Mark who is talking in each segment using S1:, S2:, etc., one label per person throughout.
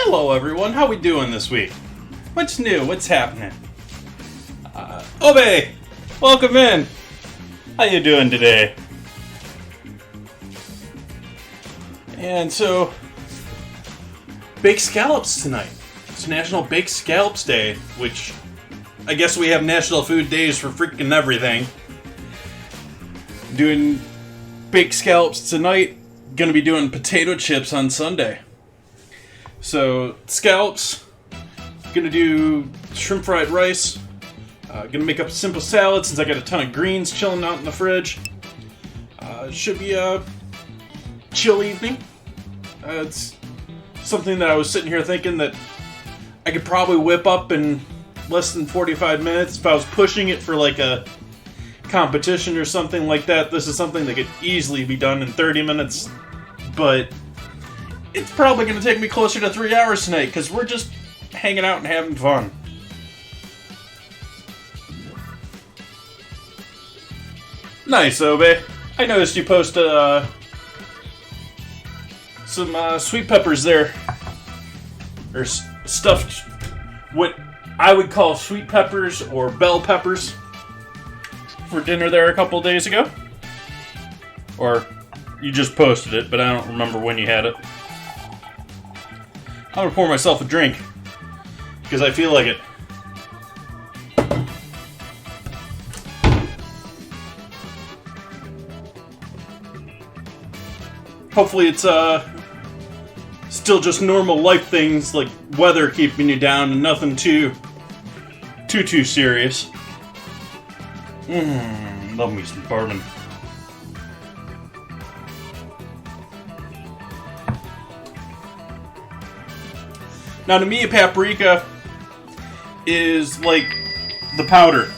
S1: Hello everyone, how we doing this week? What's new? What's happening? Obe! Welcome in! How you doing today? And so, baked scallops tonight. It's National Baked Scallops Day, which I guess we have National Food Days for freaking everything. Doing baked scallops tonight, gonna be doing potato chips on Sunday. So, scallops, gonna do shrimp fried rice, gonna make up a simple salad since I got a ton of greens chilling out in the fridge. Should be a chill evening. It's something that I was sitting here thinking that I could probably whip up in less than 45 minutes if I was pushing it for like a competition or something like that. This is something that could easily be done in 30 minutes, but it's probably going to take me closer to 3 hours tonight because we're just hanging out and having fun. Nice, Obe. I noticed you posted some sweet peppers there. Or stuffed, what I would call sweet peppers or bell peppers. for dinner there a couple days ago. Or you just posted it, but I don't remember when you had it. I'm gonna pour myself a drink because I feel like it. Hopefully it's still just normal life things like weather keeping you down and nothing too serious. Love me some bourbon. Now, to me, a paprika is like the powder.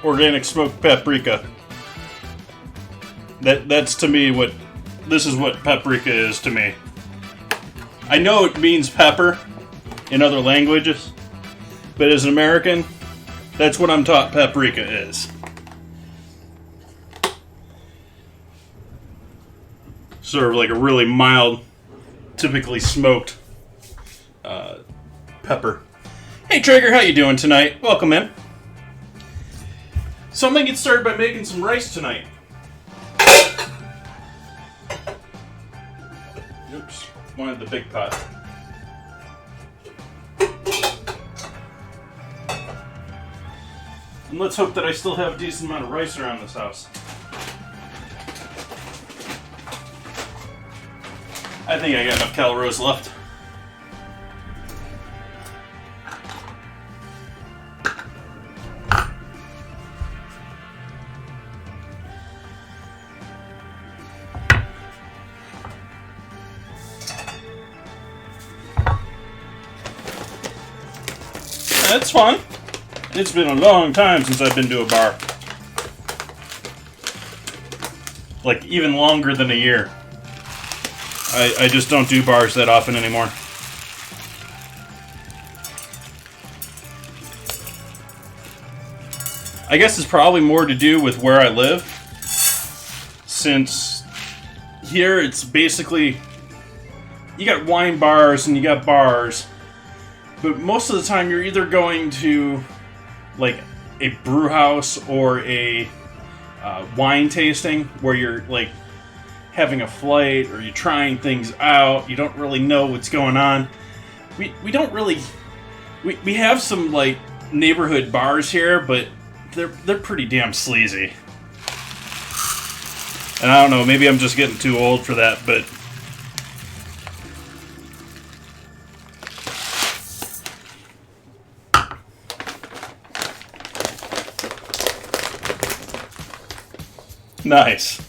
S1: Organic smoked paprika. That's to me this is what paprika is to me. I know it means pepper in other languages, but as an American, that's what I'm taught paprika is. Sort of like a really mild, typically smoked pepper. Hey Trigger, how you doing tonight? Welcome in. So I'm gonna get started by making some rice tonight. Oops, wanted the big pot. And let's hope that I still have a decent amount of rice around this house. I think I got enough calories left. That's fun. It's been a long time since I've been to a bar. Like, even longer than a year. I just don't do bars that often anymore. I guess it's probably more to do with where I live. Since here it's basically, you got wine bars and you got bars, but most of the time you're either going to like a brew house or a wine tasting where you're like having a flight or you're trying things out. You don't really know what's going on. We don't really, we have some like neighborhood bars here, but they're pretty damn sleazy. And I don't know, maybe I'm just getting too old for that, but nice.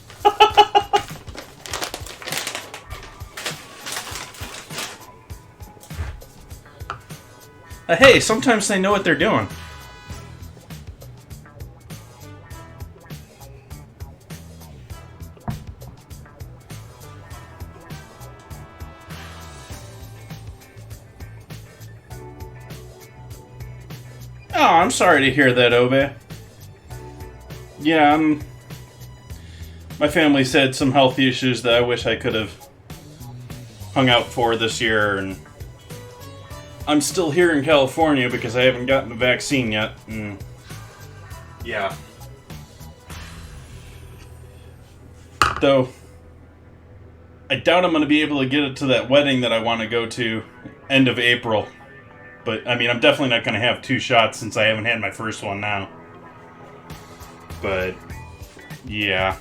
S1: Hey, sometimes they know what they're doing. Oh, I'm sorry to hear that, Obe. Yeah, my family's had some health issues that I wish I could have hung out for this year, and I'm still here in California because I haven't gotten the vaccine yet, and yeah. Though, I doubt I'm going to be able to get it to that wedding that I want to go to end of April. But, I mean, I'm definitely not going to have 2 shots since I haven't had my first one now. But, yeah.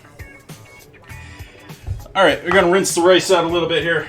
S1: Alright, we're going to rinse the rice out a little bit here.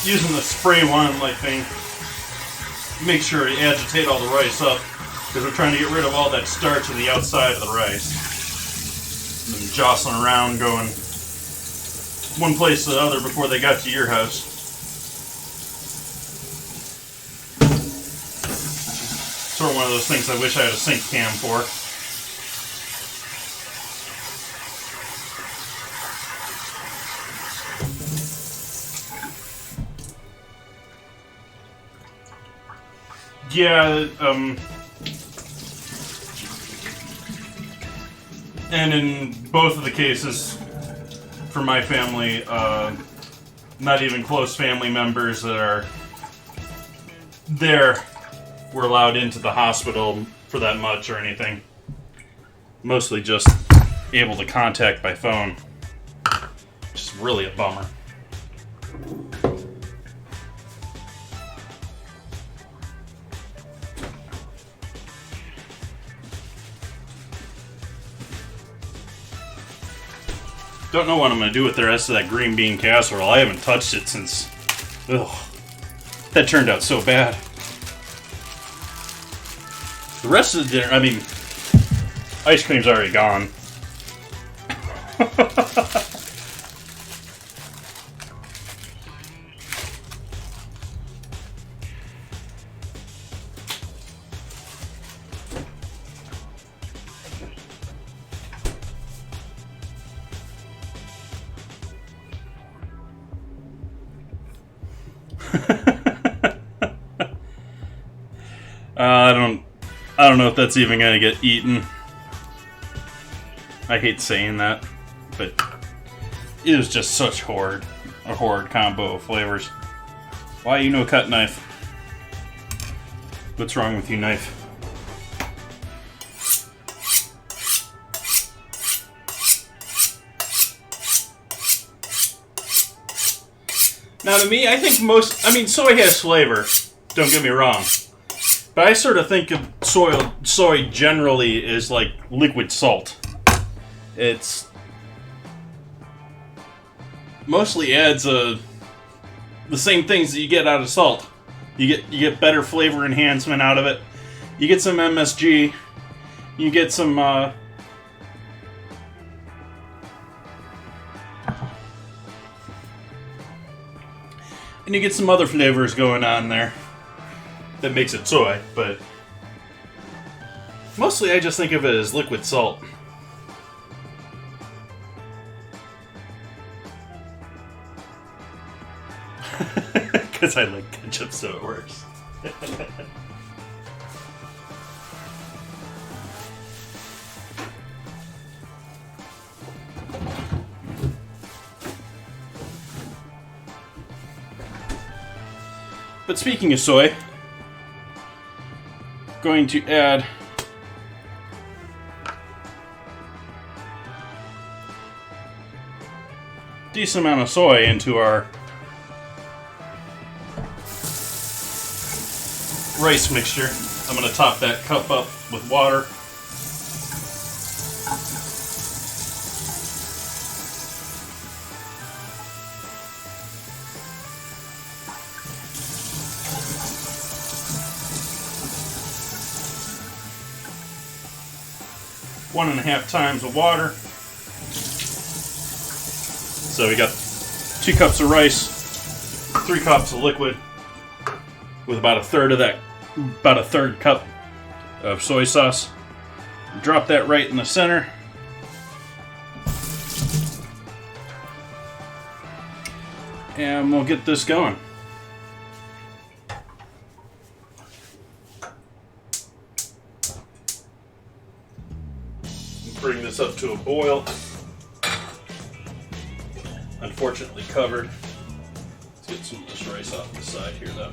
S1: Using the spray wand like thing, make sure to agitate all the rice up. because we're trying to get rid of all that starch on the outside of the rice. And then jostling around, going one place to the other before they got to your house. Sort of one of those things I wish I had a sync cam for. Yeah, and in both of the cases, for my family, not even close family members that are there were allowed into the hospital for that much or anything. Mostly just able to contact by phone, which is really a bummer. Don't know what I'm going to do with the rest of that green bean casserole. I haven't touched it since... Ugh. That turned out so bad. The rest of the dinner... I mean... Ice cream's already gone. I don't know if that's even gonna get eaten. I hate saying that, but it was just such a horrid combo of flavors. Why you no cut knife? What's wrong with you, knife? Now to me, I think soy has flavor, don't get me wrong. But I sort of think of soy generally as like liquid salt. It's mostly adds the same things that you get out of salt. You get better flavor enhancement out of it. You get some MSG. You get some and you get some other flavors going on there that makes it soy, but mostly I just think of it as liquid salt. Because I like ketchup, so it works. But speaking of soy, going to add a decent amount of soy into our rice mixture. I'm going to top that cup up with water. One and a half times of water. So we got 2 cups of rice, 3 cups of liquid, with about a third cup of soy sauce. Drop that right in the center. And we'll get this going. Bring this up to a boil. Unfortunately covered. Let's get some of this rice off the side here though.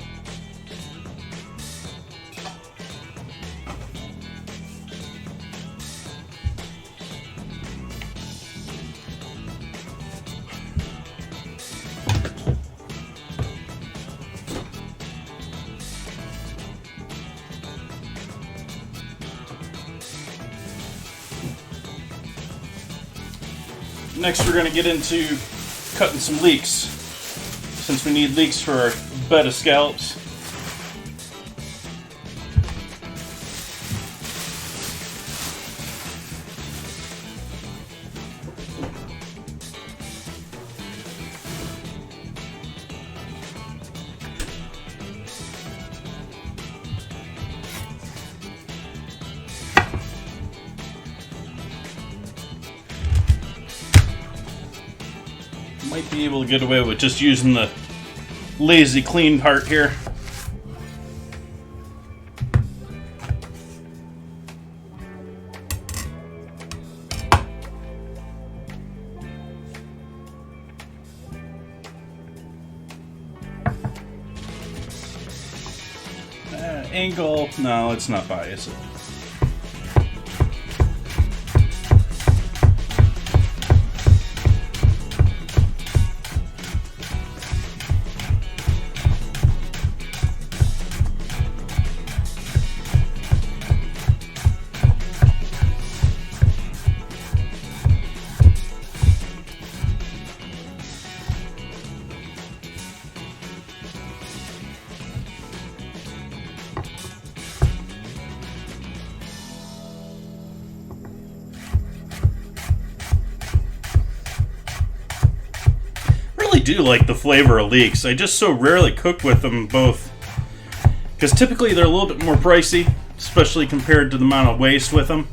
S1: Next we're going to get into cutting some leeks, since we need leeks for our bed of scallops. Might be able to get away with just using the lazy clean part here. Angle, no, let's not bias it. Do like the flavor of leeks. I just so rarely cook with them both because typically they're a little bit more pricey, especially compared to the amount of waste with them,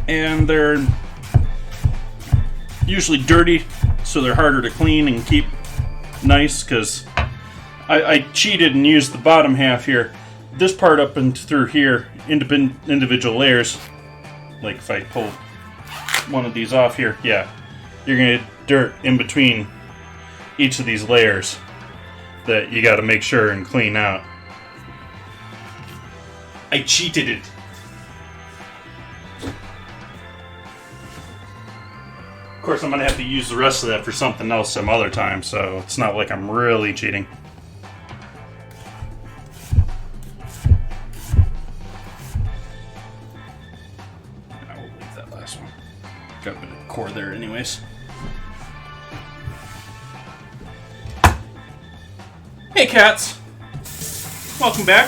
S1: and they're usually dirty, so they're harder to clean and keep nice. Because I cheated and used the bottom half here, this part up and through here, individual layers. Like if I pull one of these off here, yeah, you're gonna get dirt in between each of these layers that you got to make sure and clean out. I cheated it. Of course, I'm going to have to use the rest of that for something else some other time, so it's not like I'm really cheating. I will leave that last one. Got a bit of core there anyways. Hey cats! Welcome back.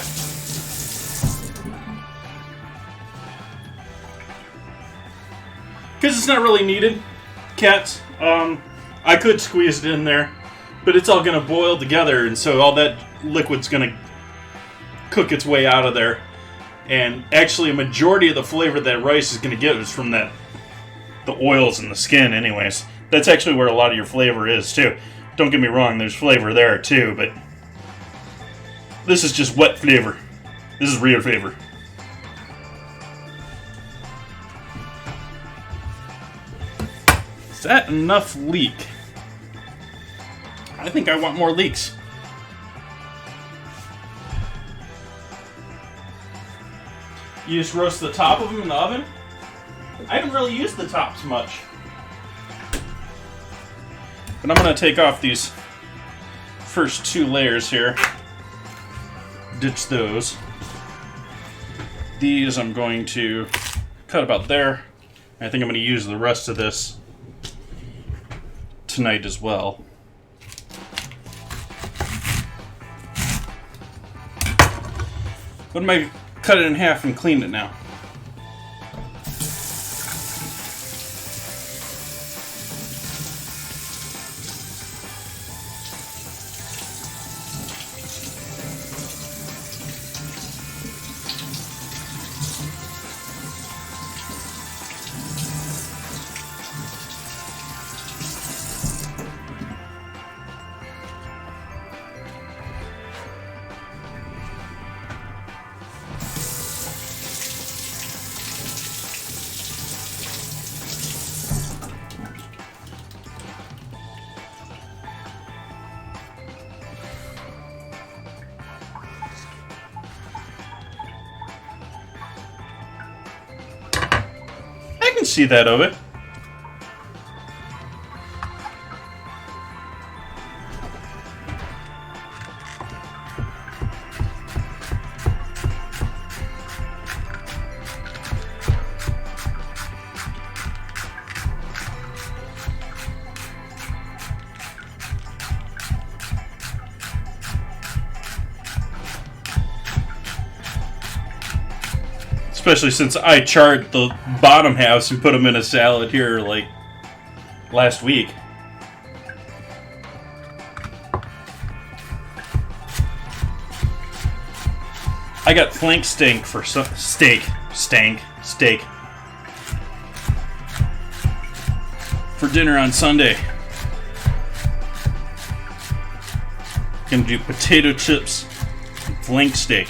S1: Because it's not really needed, cats, I could squeeze it in there, but it's all going to boil together, and so all that liquid's going to cook its way out of there. And actually a majority of the flavor that rice is going to get is from the oils and the skin anyways. That's actually where a lot of your flavor is too. Don't get me wrong, there's flavor there too, but this is just wet flavor. This is real flavor. Is that enough leek? I think I want more leeks. You just roast the top of them in the oven? I haven't really used the tops much. But I'm going to take off these first two layers here. Ditch those. These I'm going to cut about there. I think I'm going to use the rest of this tonight as well. But I cut it in half and clean it now. I can see that of it. Especially since I charred the bottom halves and put them in a salad here like last week. I got flank steak for steak for dinner on Sunday. Gonna do potato chips, flank steak.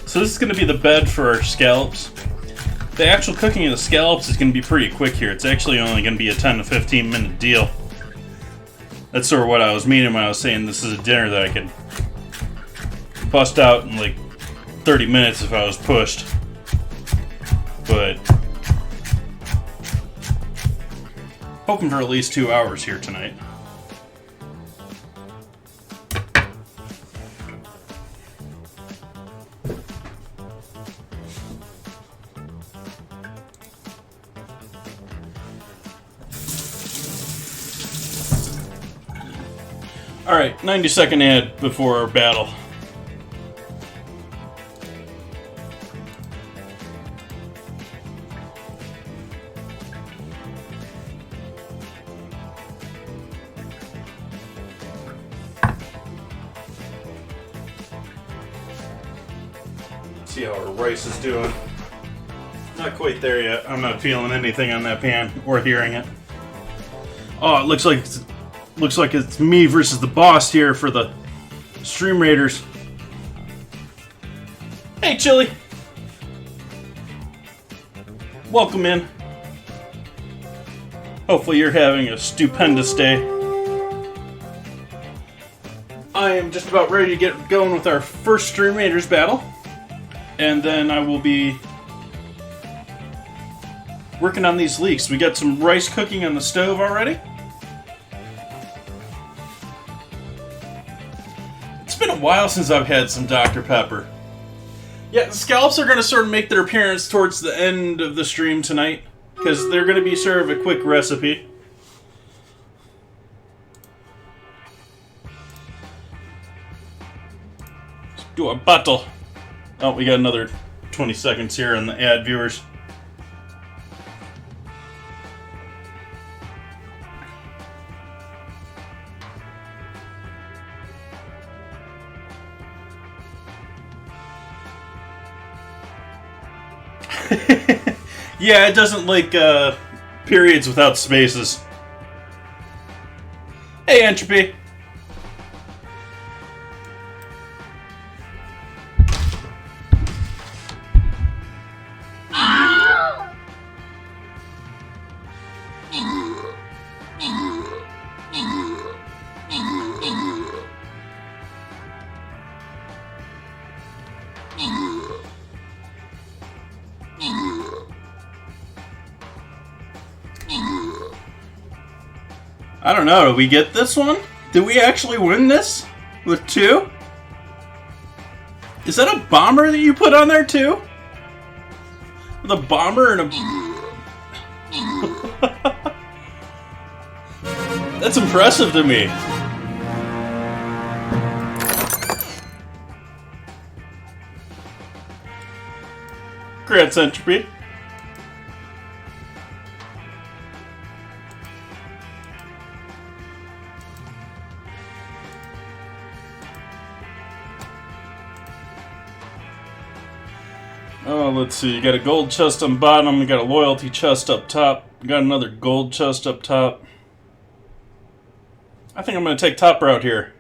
S1: So this is going to be the bed for our scallops. The actual cooking of the scallops is going to be pretty quick here. It's actually only going to be a 10 to 15 minute deal. That's sort of what I was meaning when I was saying this is a dinner that I could bust out in like 30 minutes if I was pushed. But hoping for at least 2 hours here tonight. Alright, 90-second ad before our battle. See how our rice is doing. Not quite there yet. I'm not feeling anything on that pan or hearing it. Oh, it looks like it's me versus the boss here for the Stream Raiders. Hey, Chili. Welcome in. Hopefully you're having a stupendous day. I am just about ready to get going with our first Stream Raiders battle. And then I will be working on these leeks. We got some rice cooking on the stove already. It's been a while since I've had some Dr. Pepper. Yeah, the scallops are going to sort of make their appearance towards the end of the stream tonight, because they're going to be sort of a quick recipe. Let's do a battle. Oh, we got another 20 seconds here on the ad viewers. Yeah, it doesn't like periods without spaces. Hey, Entropy. I don't know, did we get this one? Did we actually win this? With 2? Is that a bomber that you put on there too? With a bomber and a... That's impressive to me. Congrats, Entropy. Oh, let's see. You got a gold chest on bottom. You got a loyalty chest up top. You got another gold chest up top. I think I'm going to take top route here.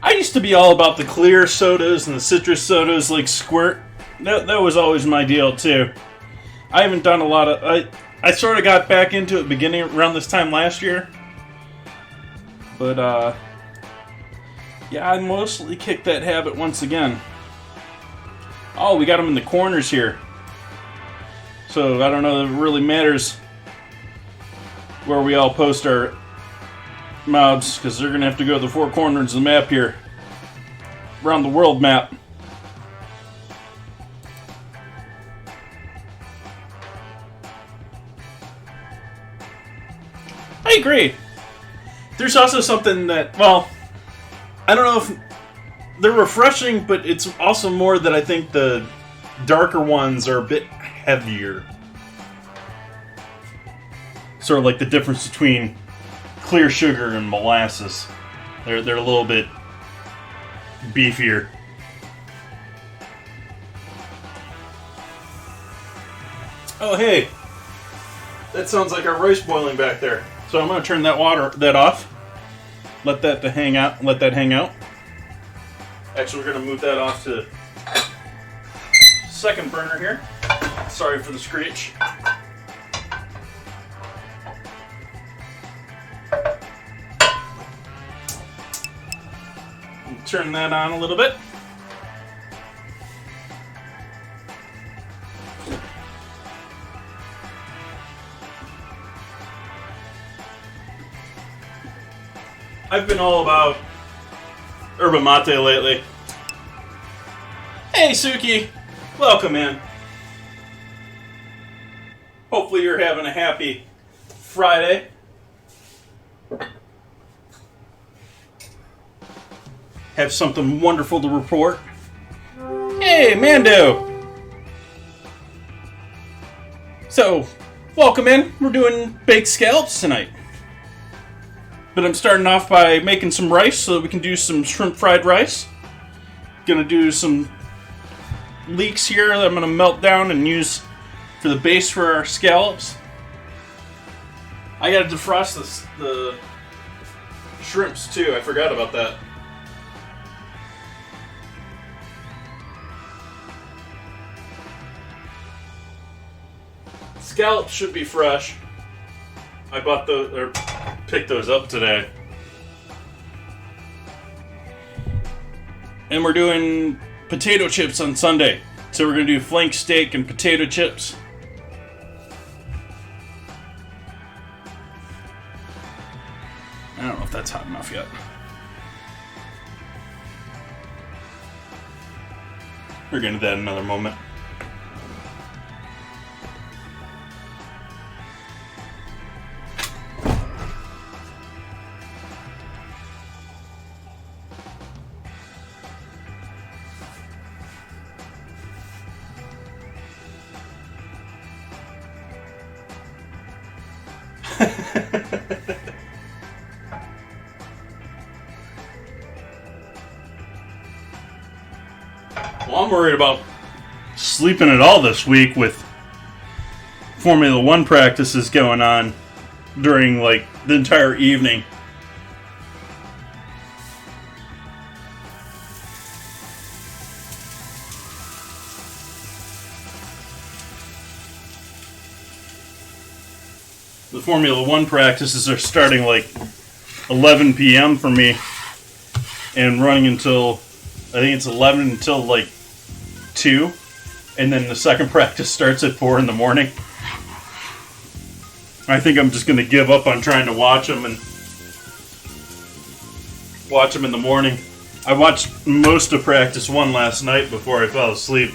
S1: I used to be all about the clear sodas and the citrus sodas like Squirt. That was always my deal too. I haven't done a lot of... I sort of got back into it beginning around this time last year. But, yeah, I mostly kicked that habit once again. Oh, we got them in the corners here. So, I don't know if it really matters where we all post our mobs, because they're going to have to go to the 4 corners of the map here. Around the world map. There's also something that, well, I don't know if they're refreshing, but it's also more that I think the darker ones are a bit heavier. Sort of like the difference between clear sugar and molasses. They're a little bit beefier. Oh hey, that sounds like our rice boiling back there. So I'm gonna turn that off. Let that hang out. Let that hang out. Actually, we're gonna move that off to second burner here. Sorry for the screech. Turn that on a little bit. I've been all about yerba mate lately. Hey Suki, welcome in. Hopefully you're having a happy Friday. Have something wonderful to report. Hey Mando! So, welcome in. We're doing baked scallops tonight. But I'm starting off by making some rice so that we can do some shrimp fried rice. Gonna do some leeks here that I'm gonna melt down and use for the base for our scallops. I gotta defrost the shrimps too, I forgot about that. Scallops should be fresh. I bought those, or picked those up today. And we're doing potato chips on Sunday. So we're going to do flank steak and potato chips. I don't know if that's hot enough yet. We're going to do that in another moment. Well, I'm worried about sleeping at all this week with Formula One practices going on during like the entire evening. The Formula One practices are starting like 11 p.m. for me and running until, I think it's 11 until like 2. And then the second practice starts at 4 in the morning. I think I'm just going to give up on trying to watch them and watch them in the morning. I watched most of practice 1 last night before I fell asleep.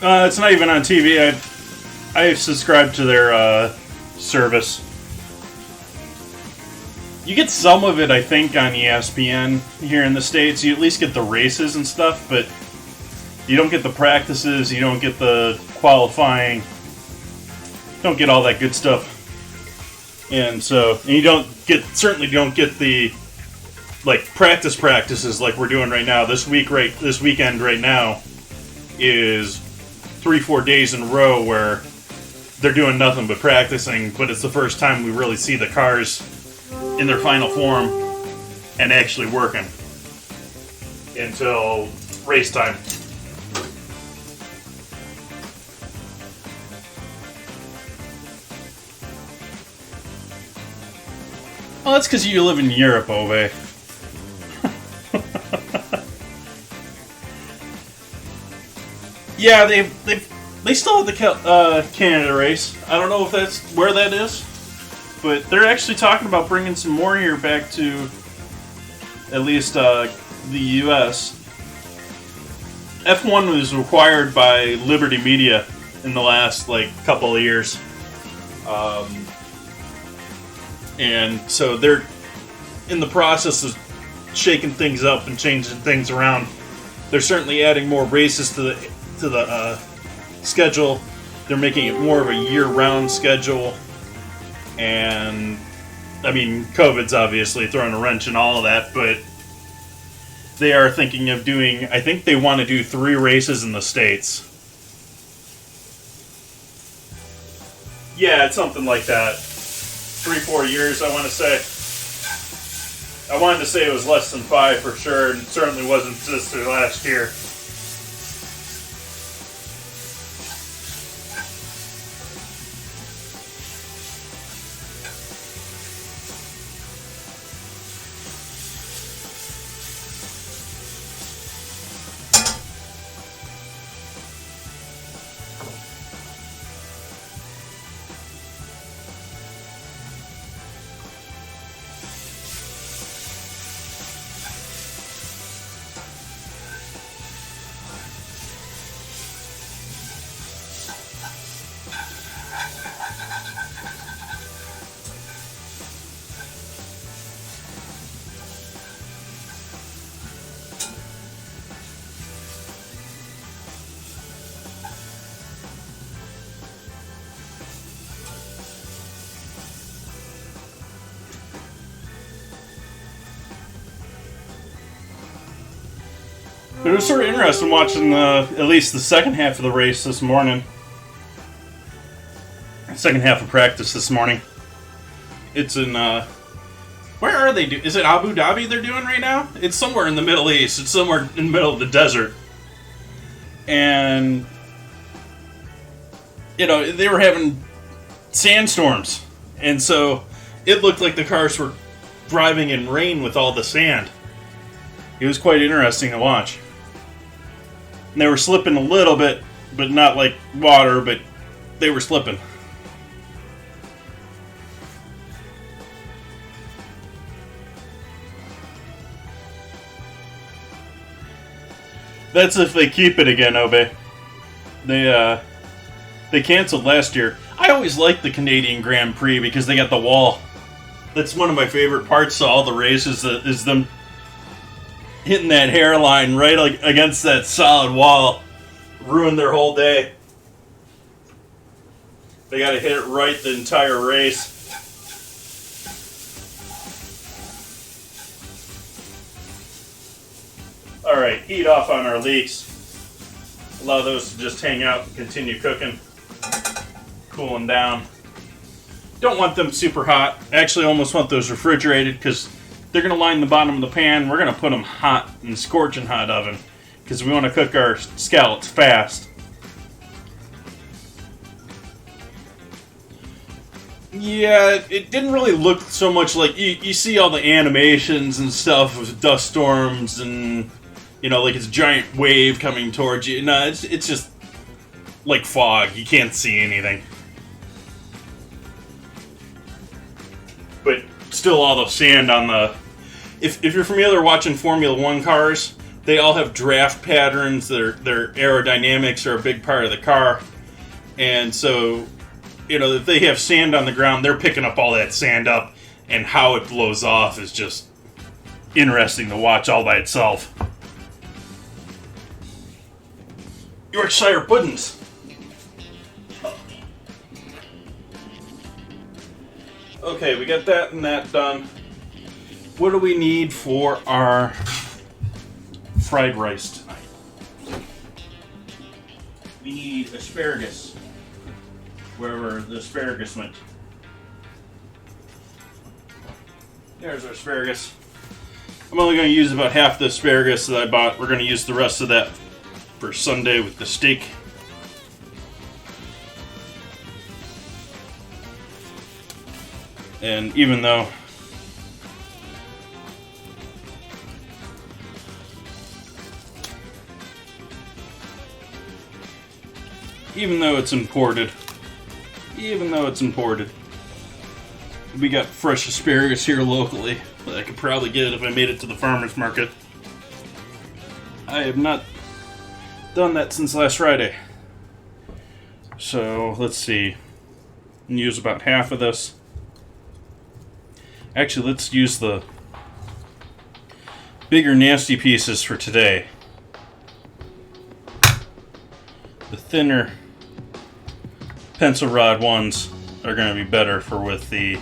S1: It's not even on TV. I subscribe to their service. You get some of it, I think, on ESPN here in the States. You at least get the races and stuff, but you don't get the practices, you don't get the qualifying, don't get all that good stuff. And you certainly don't get the like practices like we're doing right now. This weekend right now is 3-4 days in a row where they're doing nothing but practicing, but it's the first time we really see the cars in their final form and actually working until race time. Well, that's because you live in Europe, Ove. Yeah, they still have the Canada race. I don't know if that's where that is, but they're actually talking about bringing some more here back to at least the U.S. F1 was required by Liberty Media in the last couple of years, and so they're in the process of shaking things up and changing things around. They're certainly adding more races to the schedule. They're making it more of a year-round schedule, and I mean, COVID's obviously throwing a wrench in all of that, but they are thinking of doing, I think they want to do 3 races in the States. Yeah, it's something like that. 3-4 years, I want to say. I wanted to say it was less than 5 for sure, and it certainly wasn't just last year. But it was sort of interesting watching at least the second half of the race this morning. Second half of practice this morning. It's in, where are they doing? Is it Abu Dhabi they're doing right now? It's somewhere in the Middle East. It's somewhere in the middle of the desert. And, you know, they were having sandstorms. And so it looked like the cars were driving in rain with all the sand. It was quite interesting to watch. And they were slipping a little bit, but not like water, but they were slipping. That's if they keep it again, Obe. They canceled last year. I always liked the Canadian Grand Prix because they got the wall. That's one of my favorite parts of all the races, is them hitting that hairline right against that solid wall. Ruined their whole day. They got to hit it right the entire race. Alright, heat off on our leeks. Allow those to just hang out and continue cooking. Cooling down. Don't want them super hot. Actually, almost want those refrigerated because they're going to line the bottom of the pan. We're going to put them hot in scorching hot oven because we want to cook our scallops fast. Yeah, it didn't really look so much like... You see all the animations and stuff with dust storms and, you know, like it's a giant wave coming towards you. No, it's just like fog. You can't see anything. But still all the sand on the... If you're familiar watching Formula 1 cars, they all have draft patterns. Their aerodynamics are a big part of the car. And so, you know, if they have sand on the ground, they're picking up all that sand up. And how it blows off is just interesting to watch all by itself. Yorkshire puddings. Okay, we got that and that done. What do we need for our fried rice tonight? We need asparagus. Wherever the asparagus went. There's our asparagus. I'm only going to use about half the asparagus that I bought. We're going to use the rest of that for Sunday with the steak. And even though it's imported, we got fresh asparagus here locally that I could probably get if I made it to the farmer's market. I have not done that since last Friday. So let's see. Use about half of this. Actually, let's use the bigger nasty pieces for today. The thinner pencil rod ones are going to be better for with the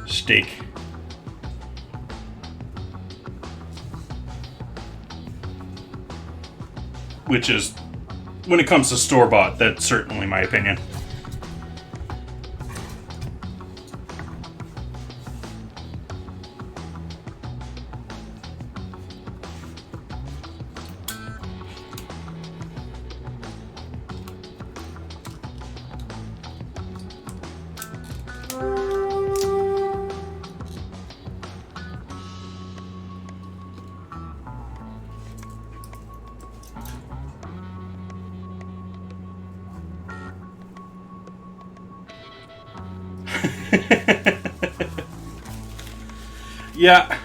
S1: steak. Which is, when it comes to store-bought, that's certainly my opinion. Yeah.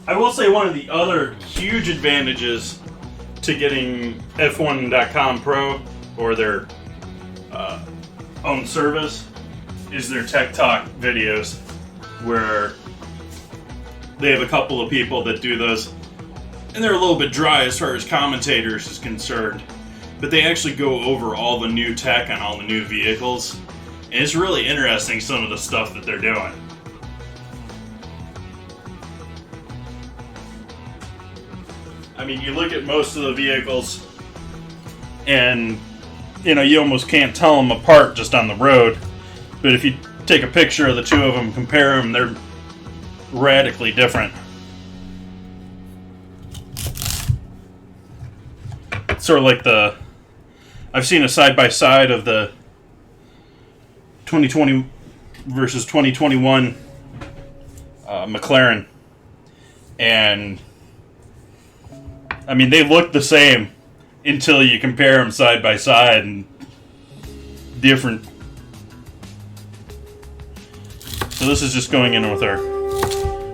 S1: I will say one of the other huge advantages to getting F1.com Pro or their own service is their Tech Talk videos, where they have a couple of people that do those, and they're a little bit dry as far as commentators is concerned, but they actually go over all the new tech on all the new vehicles. And it's really interesting, some of the stuff that they're doing. I mean, you look at most of the vehicles, and, you know, you almost can't tell them apart just on the road. But if you take a picture of the two of them, compare them, they're radically different. Sort of like I've seen a side-by-side of the 2020 versus 2021 McLaren, and I mean, they look the same until you compare them side by side, and different. So this is just going in with our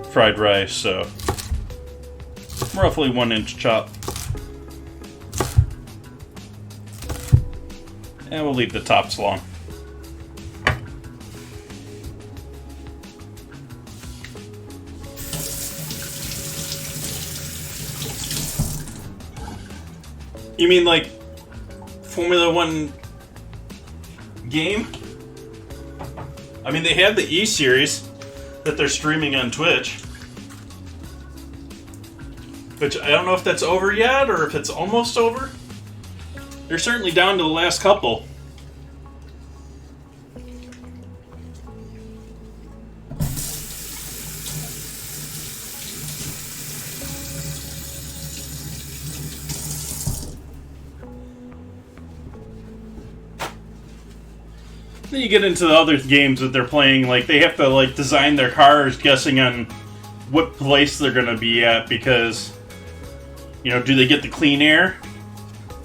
S1: fried rice, so roughly 1 inch chop, and we'll leave the tops long. You mean like Formula One game? I mean, they have the E-Series that they're streaming on Twitch. Which, I don't know if that's over yet, or if it's almost over. They're certainly down to the last couple. Then you get into the other games that they're playing, like they have to like design their cars guessing on what place they're gonna be at, because, you know, do they get the clean air?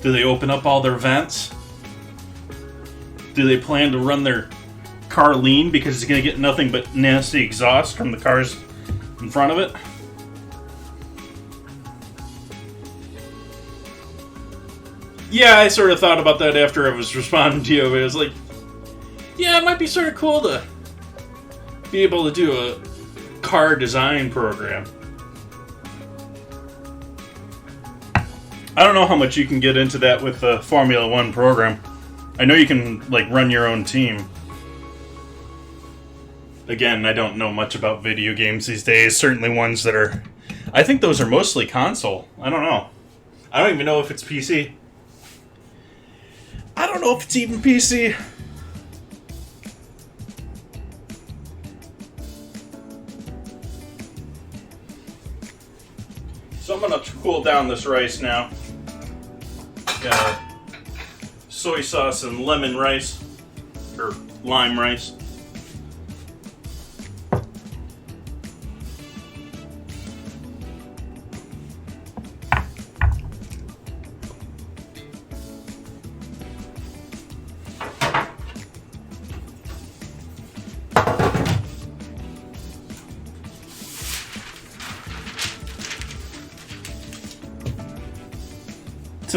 S1: Do they open up all their vents? Do they plan to run their car lean because it's gonna get nothing but nasty exhaust from the cars in front of it? Yeah, I sort of thought about that after I was responding to you. It was like, yeah, it might be sort of cool to be able to do a car design program. I don't know how much you can get into that with the Formula One program. I know you can, like, run your own team. Again, I don't know much about video games these days. Certainly ones that are... I think those are mostly console. I don't know. I don't even know if it's PC. I don't know if it's even PC. So I'm going to cool down this rice now. Got soy sauce and lemon rice, or lime rice.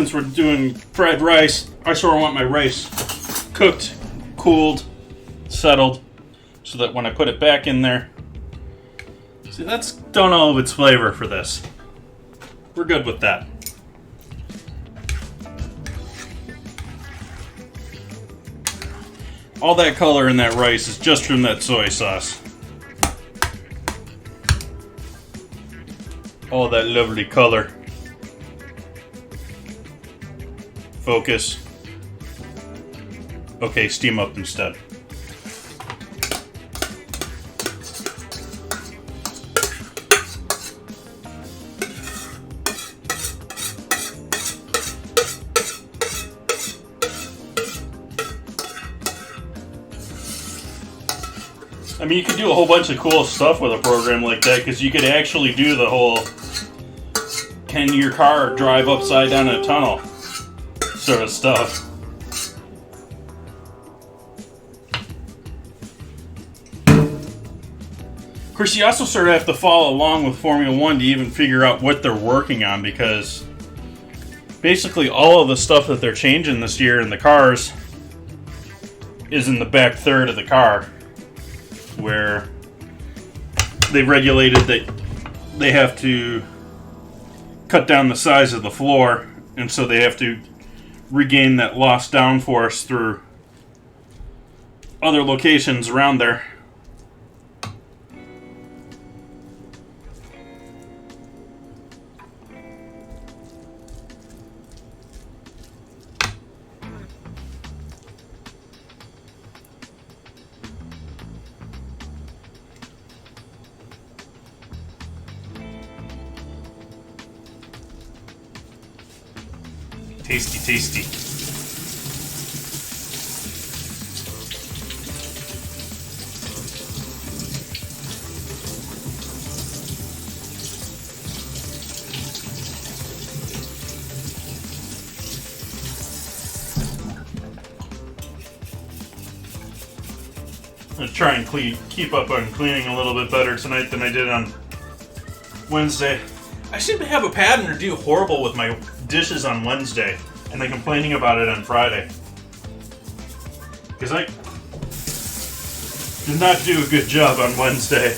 S1: since we're doing fried rice, I sort of want my rice cooked, cooled, settled, so that when I put it back in there, see, that's done all of its flavor for this. We're good with that. All that color in that rice is just from that soy sauce. All that lovely color. Focus. Okay, steam up instead. I mean, you could do a whole bunch of cool stuff with a program like that, because you could actually do the whole can your car drive upside down a tunnel sort of stuff. Of course, you also sort of have to follow along with Formula One to even figure out what they're working on, because basically all of the stuff that they're changing this year in the cars is in the back third of the car, where they've regulated that they have to cut down the size of the floor, and so they have to regain that lost downforce through other locations around there. Tasty, tasty. I'm going to try and keep up on cleaning a little bit better tonight than I did on Wednesday. I seem to have a pattern to do horrible with my dishes on Wednesday, and then complaining about it on Friday. Because I did not do a good job on Wednesday.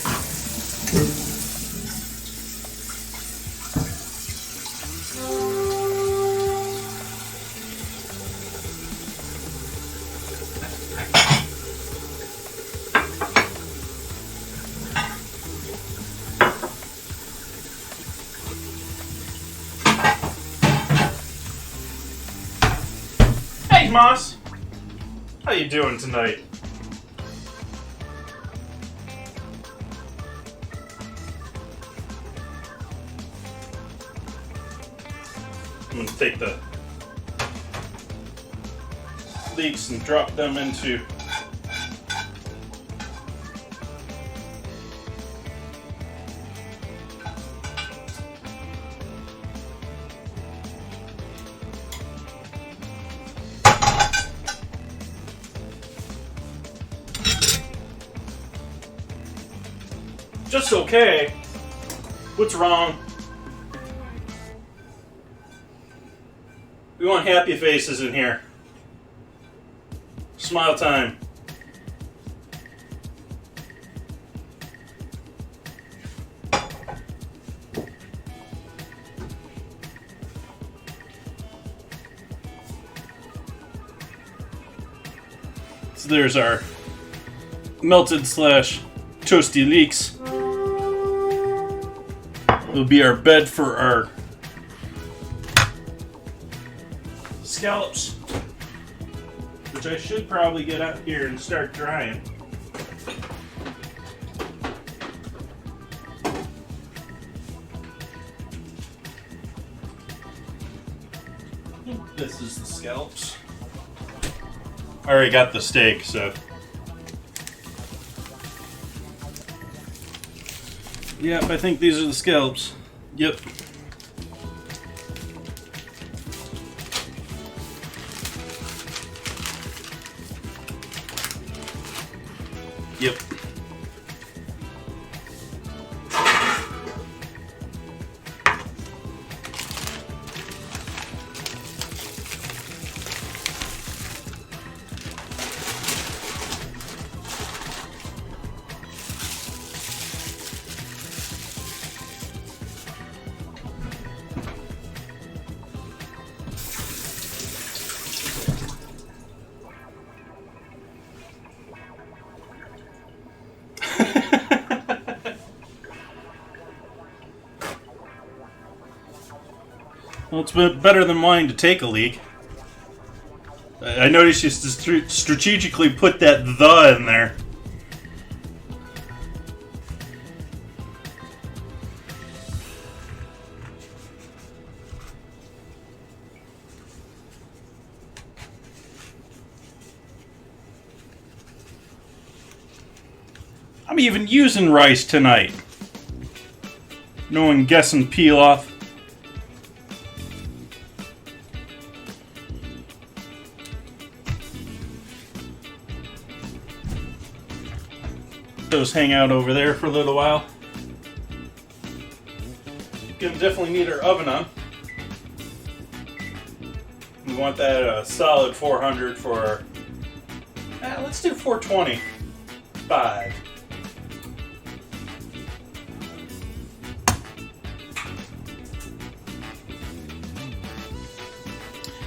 S1: Moss, how you doing tonight? I'm going to take the leeks and drop them into just okay. What's wrong? We want happy faces in here. Smile time. So there's our melted / toasty leeks. It'll be our bed for our scallops, which I should probably get out here and start drying. This is the scallops. I already got the steak, so. Yep, I think these are the scallops. Yep. Yep. Well, it's been better than wanting to take a leak. I noticed you strategically put that "the" in there. I'm even using rice tonight. No one guessing peel off. Those hang out over there for a little while. Gonna definitely need our oven on. We want that solid 400 for. Let's do 425.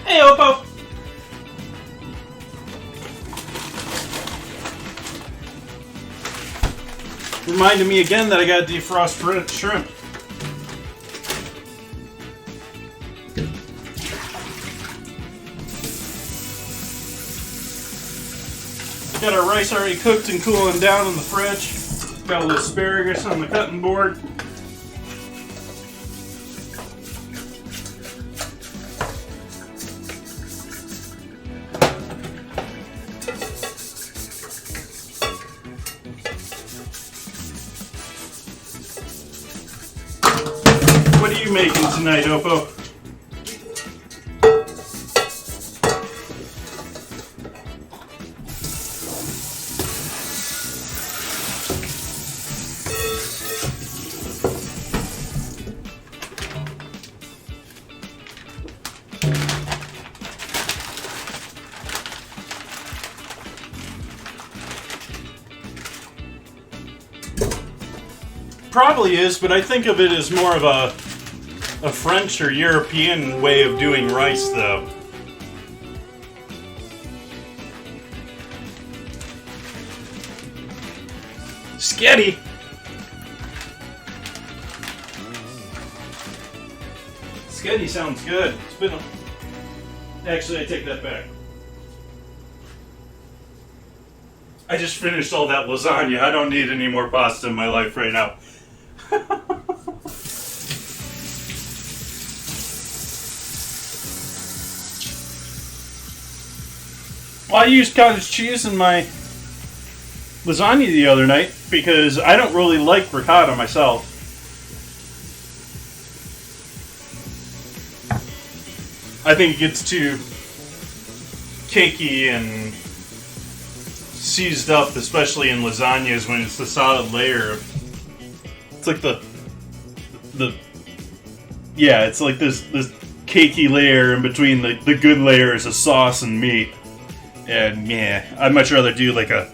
S1: Hey, Oppo! Reminded me again that I gotta defrost shrimp. Got our rice already cooked and cooling down in the fridge. Got a little asparagus on the cutting board. What are you making tonight, Oppo? Probably is, but I think of it as more of a French or European way of doing rice, though. Sketty! Sketty sounds good. It's been a... Actually, I take that back. I just finished all that lasagna. I don't need any more pasta in my life right now. Well, I used cottage cheese in my lasagna the other night because I don't really like ricotta myself. I think it gets too cakey and seized up, especially in lasagnas when it's the solid layer. It's like it's like this cakey layer in between the good layers of sauce and meat. And yeah, I'd much rather do like a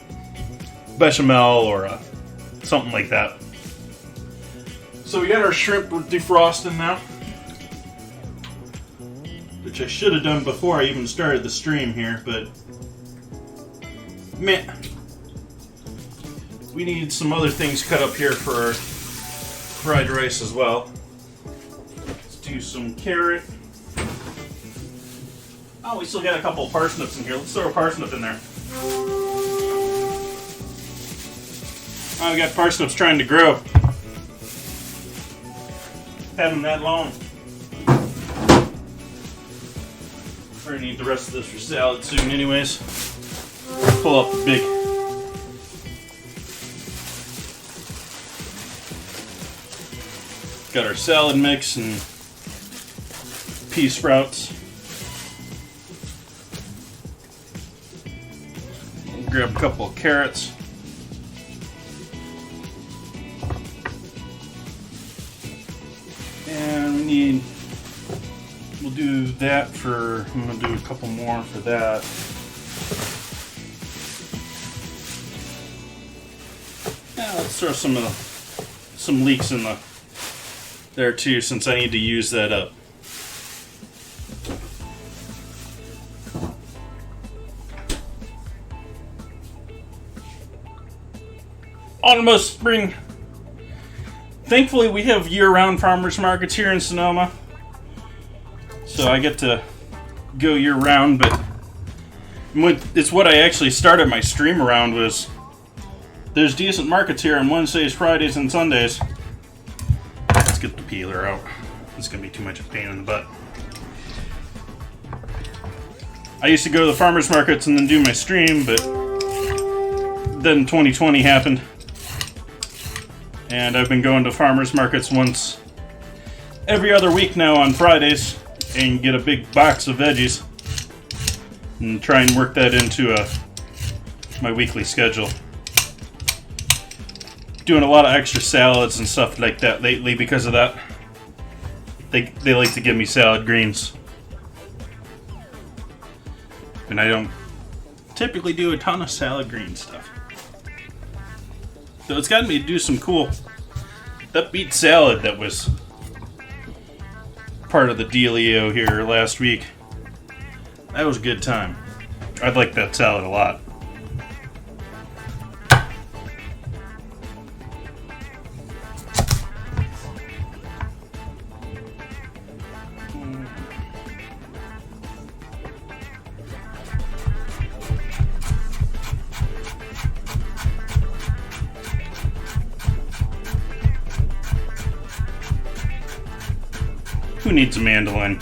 S1: bechamel or something like that. So we got our shrimp defrosting now, which I should have done before I even started the stream here, but man, we need some other things cut up here for our fried rice as well. Let's do some carrot. Oh, we still got a couple of parsnips in here. Let's throw a parsnip in there. Oh, we got parsnips trying to grow. Have them that long. We're gonna need the rest of this for salad soon anyways. Pull up the big... Got our salad mix and pea sprouts. Grab a couple of carrots. And we'll do that for, I'm going to do a couple more for that. Yeah, let's throw some leeks in there too, since I need to use that up. Almost spring. Thankfully, we have year-round farmers markets here in Sonoma. So I get to go year round, but it's what I actually started my stream around. Was there's decent markets here on Wednesdays, Fridays, and Sundays. Let's get the peeler out. It's gonna be too much of a pain in the butt. I used to go to the farmers markets and then do my stream, but then 2020 happened, and I've been going to farmers markets once every other week now on Fridays and get a big box of veggies and try and work that into my weekly schedule. Doing a lot of extra salads and stuff like that lately because of that. They like to give me salad greens. And I don't typically do a ton of salad green stuff. So it's gotten me to do some cool... That beet salad that was part of the dealio here last week, that was a good time. I like that salad a lot. Who needs a mandolin?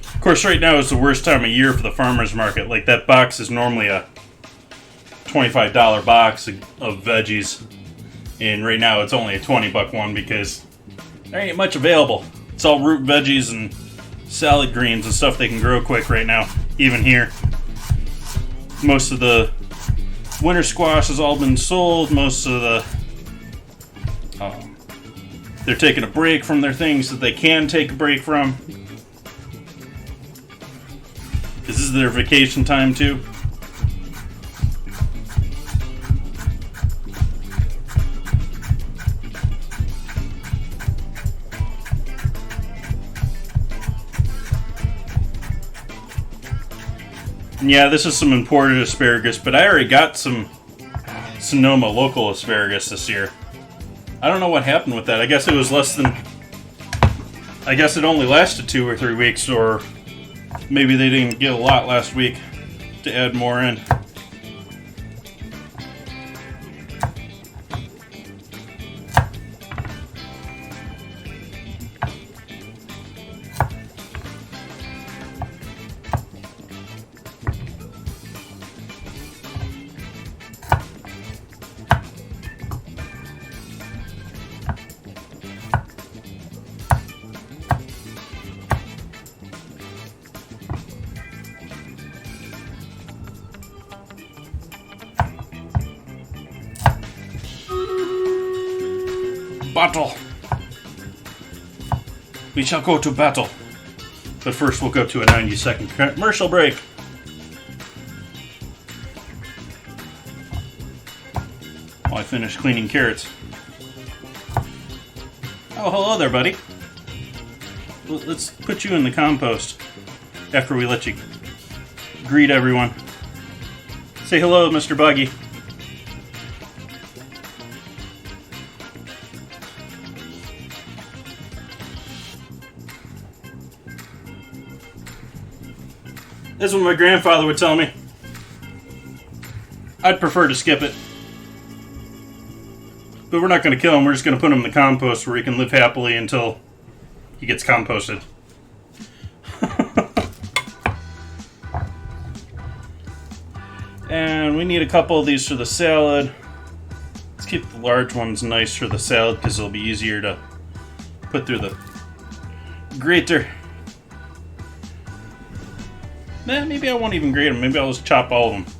S1: Of course, right now is the worst time of year for the farmer's market. Like, that box is normally a $25 box of veggies, and right now it's only a $20 one because there ain't much available. It's all root veggies and salad greens and stuff they can grow quick right now, even here. Most of the winter squash has all been sold. Most of the... they're taking a break from their things that they can take a break from. This is their vacation time too. And yeah, this is some imported asparagus, but I already got some Sonoma local asparagus this year. I don't know what happened with that. I guess it was less than... I guess it only lasted 2 or 3 weeks, or... maybe they didn't get a lot last week to add more in. Battle! We shall go to battle. But first we'll go to a 90-second commercial break. While I finish cleaning carrots. Oh, hello there, buddy. Let's put you in the compost after we let you greet everyone. Say hello, Mr. Buggy. This is what my grandfather would tell me. I'd prefer to skip it. But we're not going to kill him. We're just going to put him in the compost where he can live happily until he gets composted. And we need a couple of these for the salad. Let's keep the large ones nice for the salad because it'll be easier to put through the grater. Maybe I won't even grate them. Maybe I'll just chop all of them.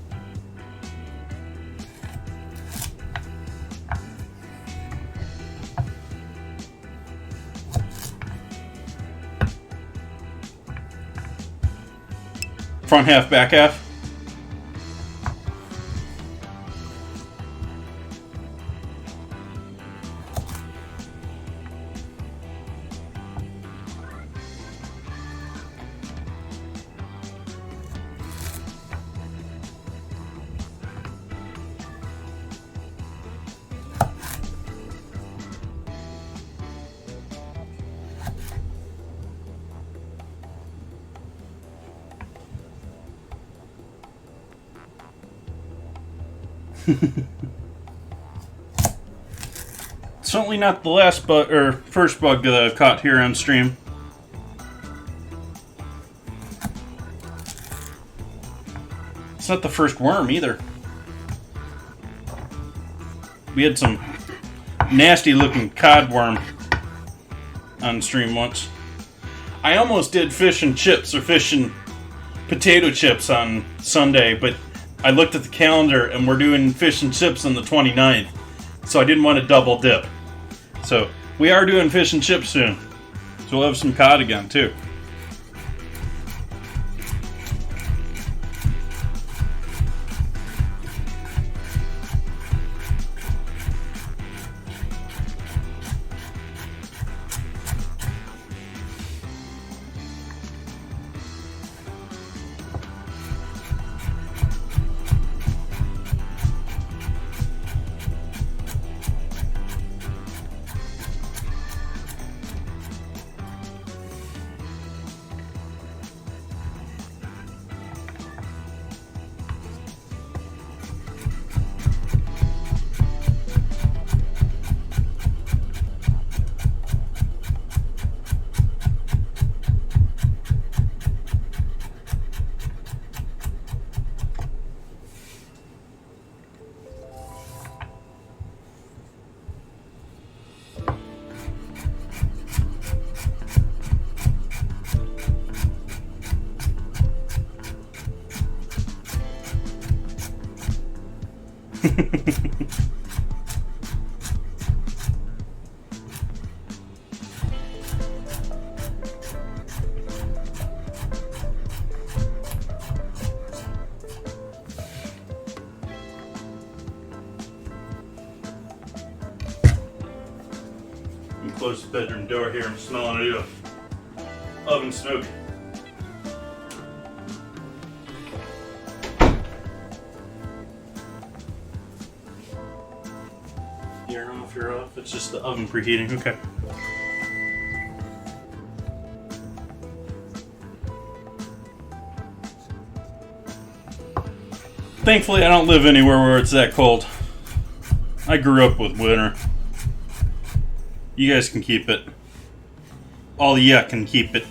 S1: front half, back half. Certainly not the last bug or first bug that I've caught here on stream. It's not the first worm either. We had some nasty looking cod worm on stream once. I almost did fish and chips or fish and potato chips on Sunday, but I looked at the calendar and we're doing fish and chips on the 29th, so I didn't want to double dip. So we are doing fish and chips soon, so we'll have some cod again too. Close the bedroom door here. I'm smelling it. Oven smoke. You're off. It's just the oven preheating. Okay. Thankfully, I don't live anywhere where it's that cold. I grew up with winter. You guys can keep it. All of ya can keep it.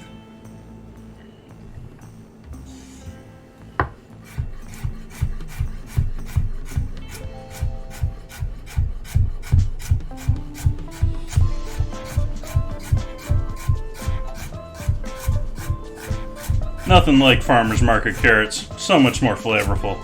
S1: Nothing like farmer's market carrots. So much more flavorful.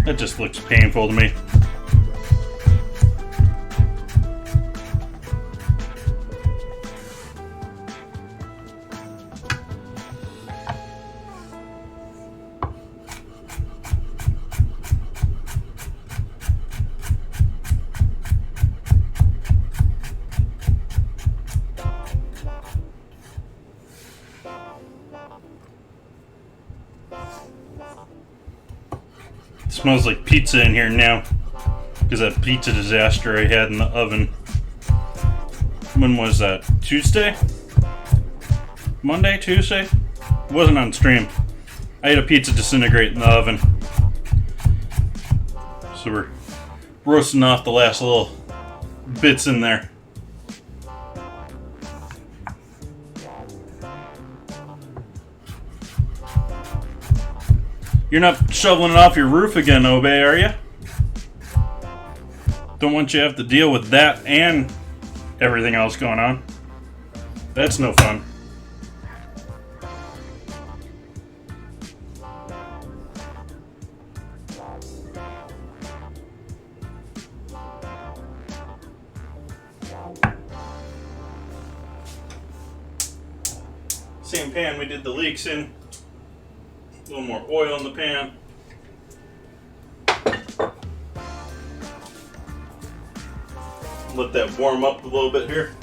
S1: That just looks painful to me. Smells like pizza in here now because that pizza disaster I had in the oven. When was that? Tuesday? Monday? Tuesday? It wasn't on stream. I had a pizza disintegrate in the oven. So we're roasting off the last little bits in there. You're not shoveling it off your roof again, Obey, are you? Don't want you to have to deal with that and everything else going on. That's no fun. same pan we did the leeks in. A little more oil in the pan. Let that warm up a little bit here.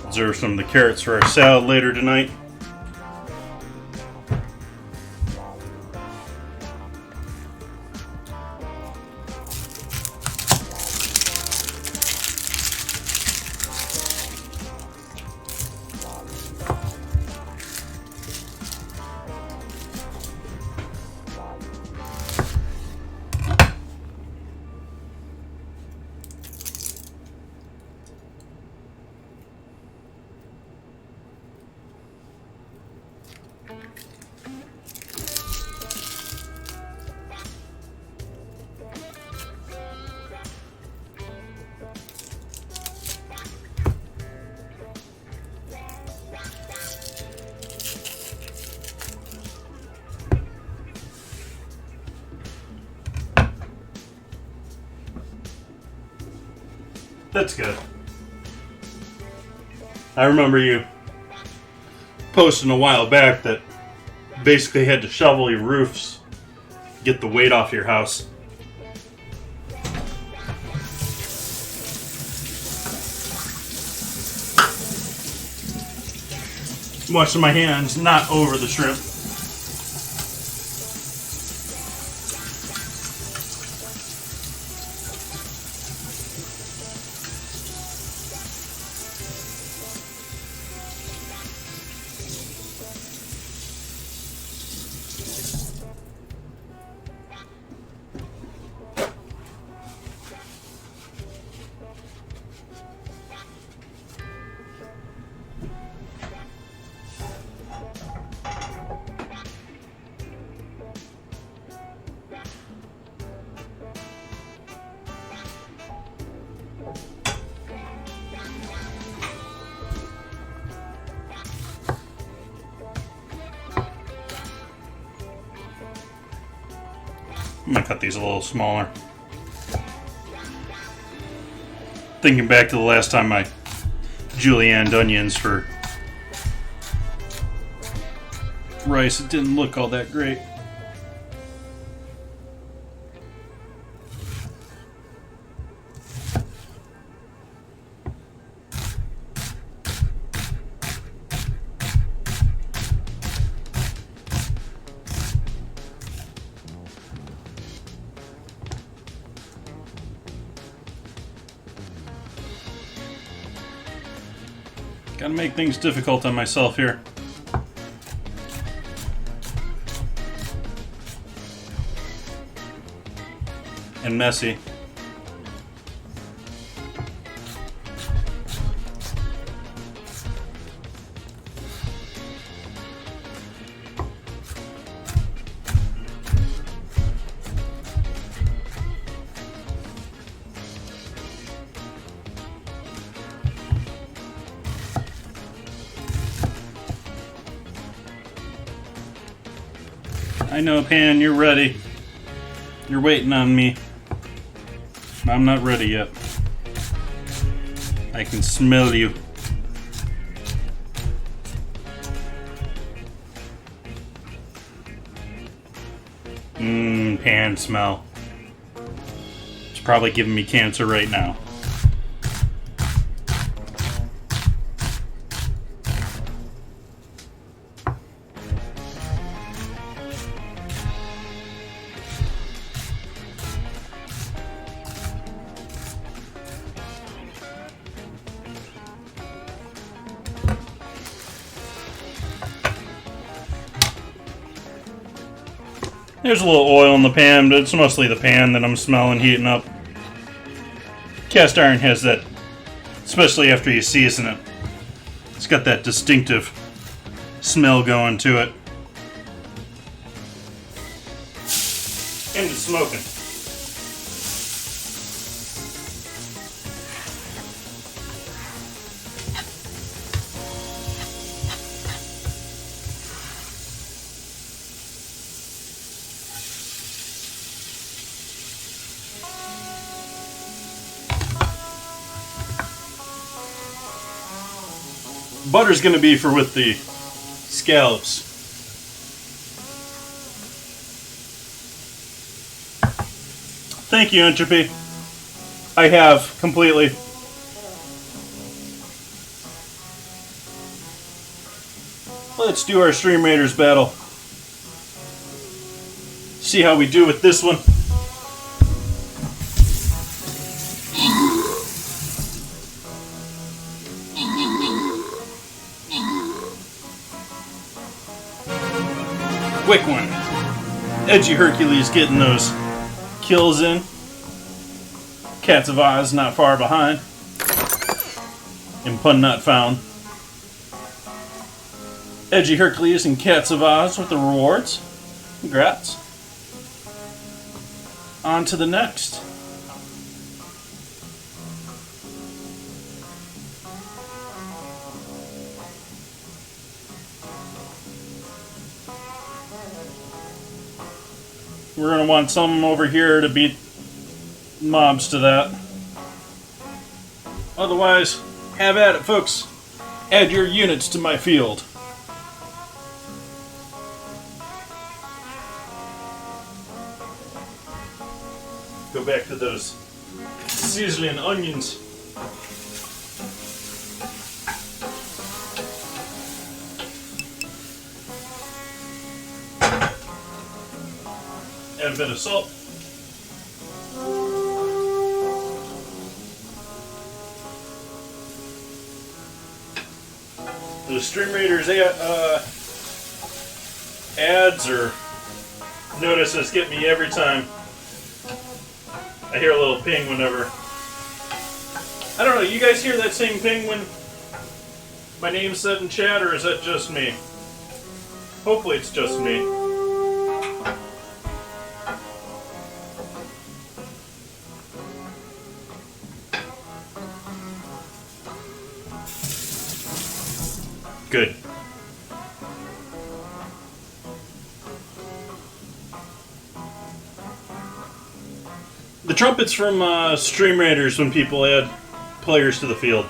S1: Reserve some of the carrots for our salad later tonight. That's good. I remember you posting a while back that basically had to shovel your roofs, get the weight off your house. Washing my hands, not over the shrimp. I'm gonna cut these a little smaller. Thinking back to the last time I julienned onions for rice, it didn't look all that great. Gotta make things difficult on myself here. And messy. I know, Pan, you're ready. You're waiting on me. I'm not ready yet. I can smell you. Pan smell. It's probably giving me cancer right now. There's a little oil in the pan, but it's mostly the pan that I'm smelling heating up. Cast iron has that, especially after you season it. It's got that distinctive smell going to it. And it's smoking. Butter's going to be for with the scallops. Thank you, Entropy. I have completely. Let's do our Stream Raiders battle. See how we do with this one. Quick one. Edgy Hercules getting those kills in. Cats of Oz not far behind. And pun not found. Edgy Hercules and Cats of Oz with the rewards. Congrats. On to the next. We're going to want some over here to beat mobs to that. Otherwise, have at it, folks. Add your units to my field. Go back to those sizzling onions. Add a bit of salt. The Stream Raiders ads or notices get me every time. I hear a little ping whenever. I don't know, you guys hear that same ping when my name's said in chat, or is that just me? Hopefully it's just me. Good. The trumpets from Stream Raiders when people add players to the field.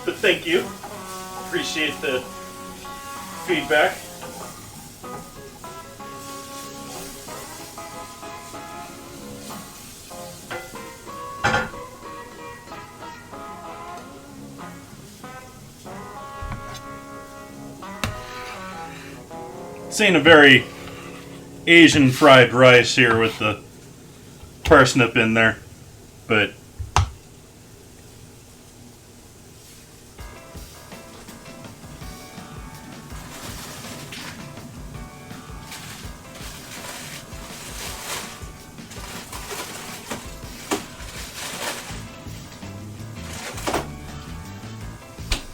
S1: But thank you. Appreciate the feedback. This ain't a very Asian fried rice here with the parsnip in there, but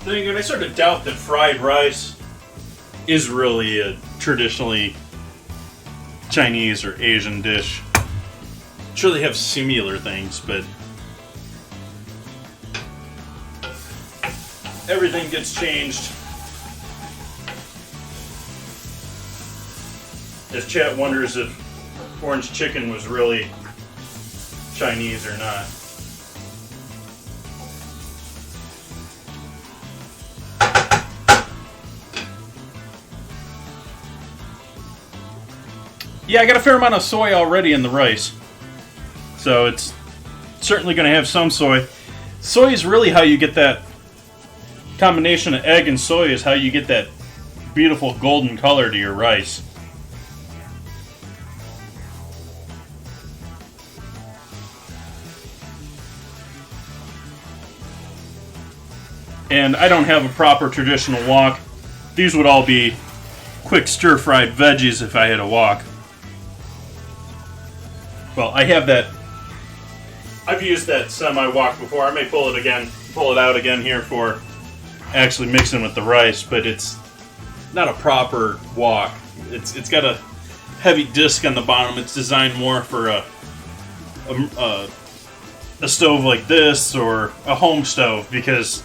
S1: then again, I sort of doubt that fried rice is really a traditionally Chinese or Asian dish. I'm sure they have similar things, but everything gets changed. As chat wonders if orange chicken was really Chinese or not. Yeah, I got a fair amount of soy already in the rice. So it's certainly going to have some soy. Soy is really how you get that combination of egg and soy is how you get that beautiful golden color to your rice. And I don't have a proper traditional wok. These would all be quick stir-fried veggies if I had a wok. Well, I have that. I've used that semi-wok before. I may pull it out again here for actually mixing with the rice, but it's not a proper wok. It's got a heavy disc on the bottom. It's designed more for a stove like this or a home stove, because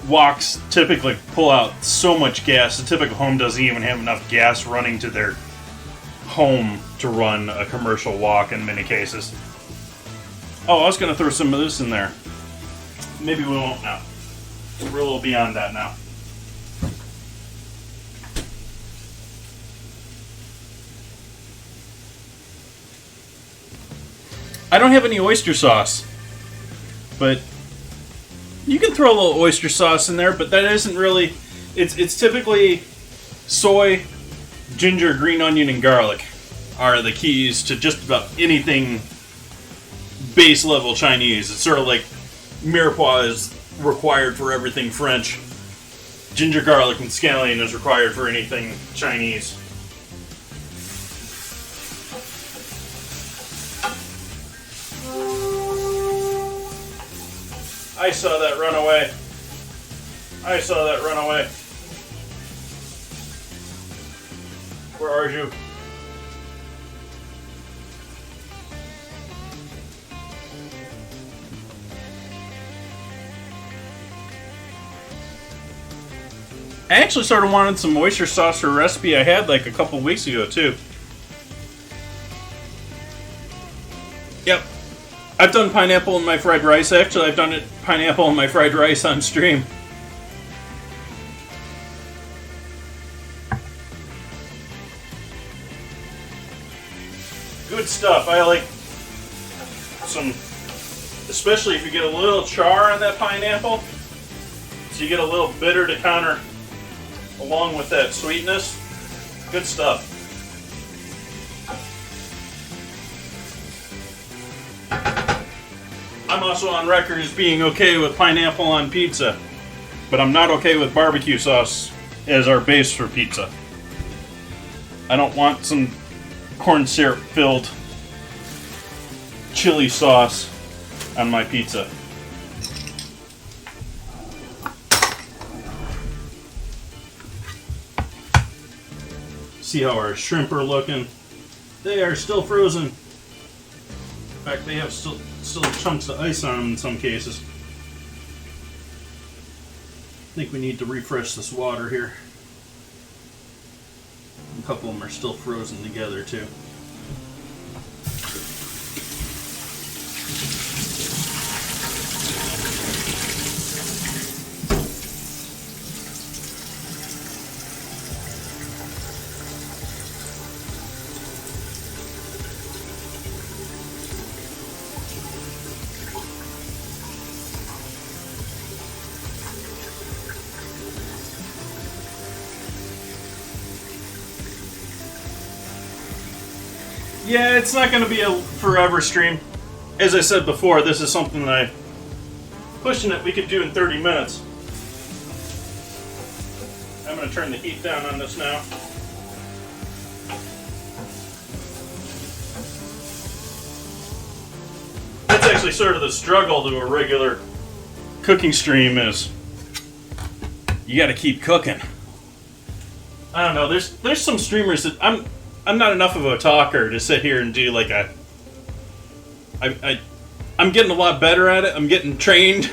S1: woks typically pull out so much gas. The typical home doesn't even have enough gas running to their home to run a commercial wok in many cases. Oh, I was going to throw some of this in there. Maybe we won't now. We're a little beyond that now. I don't have any oyster sauce, but you can throw a little oyster sauce in there, but that isn't really... It's typically soy, ginger, green onion, and garlic are the keys to just about anything base level Chinese. It's sort of like mirepoix is required for everything French. Ginger, garlic, and scallion is required for anything Chinese. I saw that run away. I saw that run away. Where are you? I actually sort of wanted some oyster sauce for a recipe I had like a couple weeks ago too. Yep. I've done pineapple in my fried rice. Actually, I've done pineapple in my fried rice on stream. Good stuff. I like some, especially if you get a little char on that pineapple, so you get a little bitter to counter along with that sweetness. Good stuff. I'm also on record as being okay with pineapple on pizza, but I'm not okay with barbecue sauce as our base for pizza. I don't want some corn syrup filled chili sauce on my pizza. See how our shrimp are looking? They are still frozen. In fact, they have still chunks of ice on them in some cases. I think we need to refresh this water here. A couple of them are still frozen together too. Yeah, it's not going to be a forever stream. As I said before, this is something that I'm pushing that we could do in 30 minutes. I'm going to turn the heat down on this now. That's actually sort of the struggle to a regular cooking stream is you got to keep cooking. I don't know, there's some streamers that I'm not enough of a talker to sit here and do like I'm getting a lot better at it. I'm getting trained.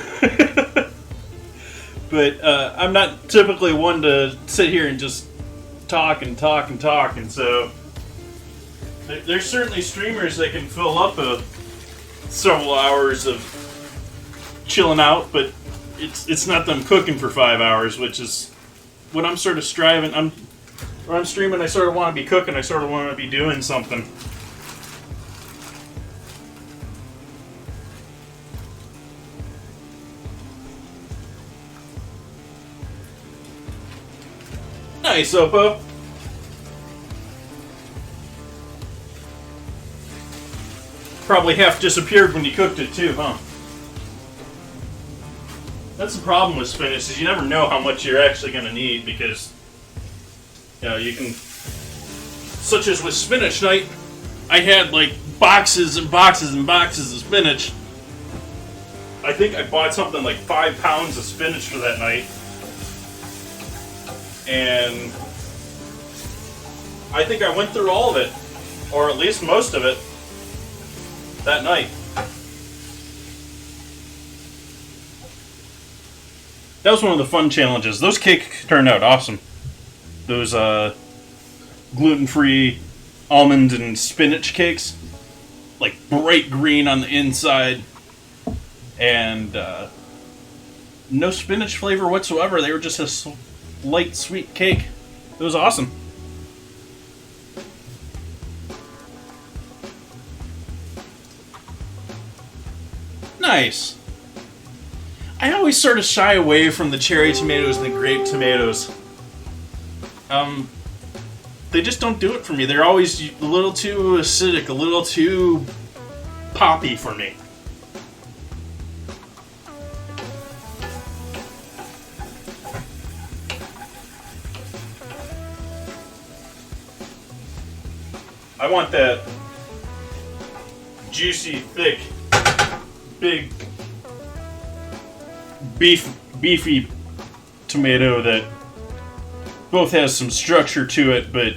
S1: But I'm not typically one to sit here and just talk and talk and talk. And so there's certainly streamers that can fill up several hours of chilling out, but it's not them cooking for 5 hours, which is what I'm sort of striving. When I'm streaming, I sort of want to be cooking. I sort of want to be doing something. Nice, Oppo. Probably half disappeared when you cooked it too, huh? That's the problem with spinach, is you never know how much you're actually going to need, because you can, such as with spinach night, I had like boxes and boxes and boxes of spinach. I think I bought something like 5 pounds of spinach for that night. And I think I went through all of it, or at least most of it, that night. That was one of the fun challenges. Those cakes turned out awesome. Those gluten-free almond and spinach cakes, like bright green on the inside, and no spinach flavor whatsoever. They were just a light sweet cake. It was awesome. Nice. I always sort of shy away from the cherry tomatoes and the grape tomatoes. They just don't do it for me. They're always a little too acidic, a little too poppy for me. I want that juicy, thick, big, beefy tomato that both has some structure to it, but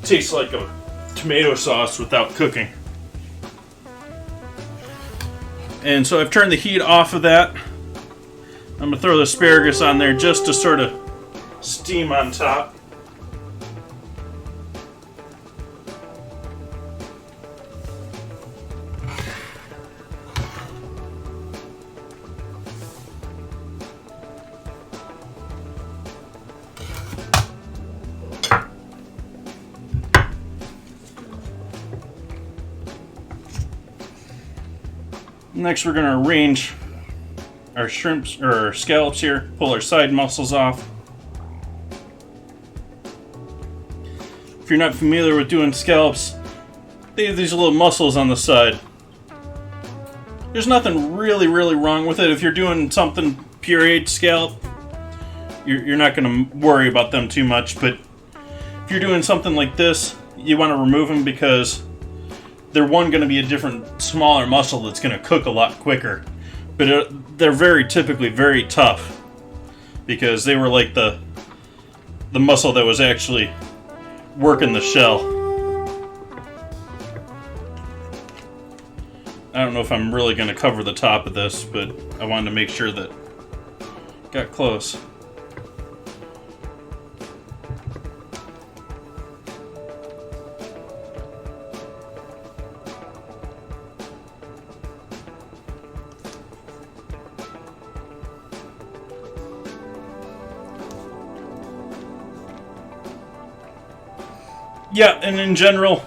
S1: tastes like a tomato sauce without cooking. And so I've turned the heat off of that. I'm going to throw the asparagus on there just to sort of steam on top. Next, we're going to arrange our shrimps or scallops here, pull our side muscles off. If you're not familiar with doing scallops, they have these little muscles on the side. There's nothing really wrong with it. If you're doing something pureed scallop, you're not going to worry about them too much. But if you're doing something like this, you want to remove them because they're going to be a different, smaller muscle that's going to cook a lot quicker. But they're typically very tough because they were like the muscle that was actually working the shell. I don't know if I'm really going to cover the top of this, but I wanted to make sure that it got close. Yeah, and in general,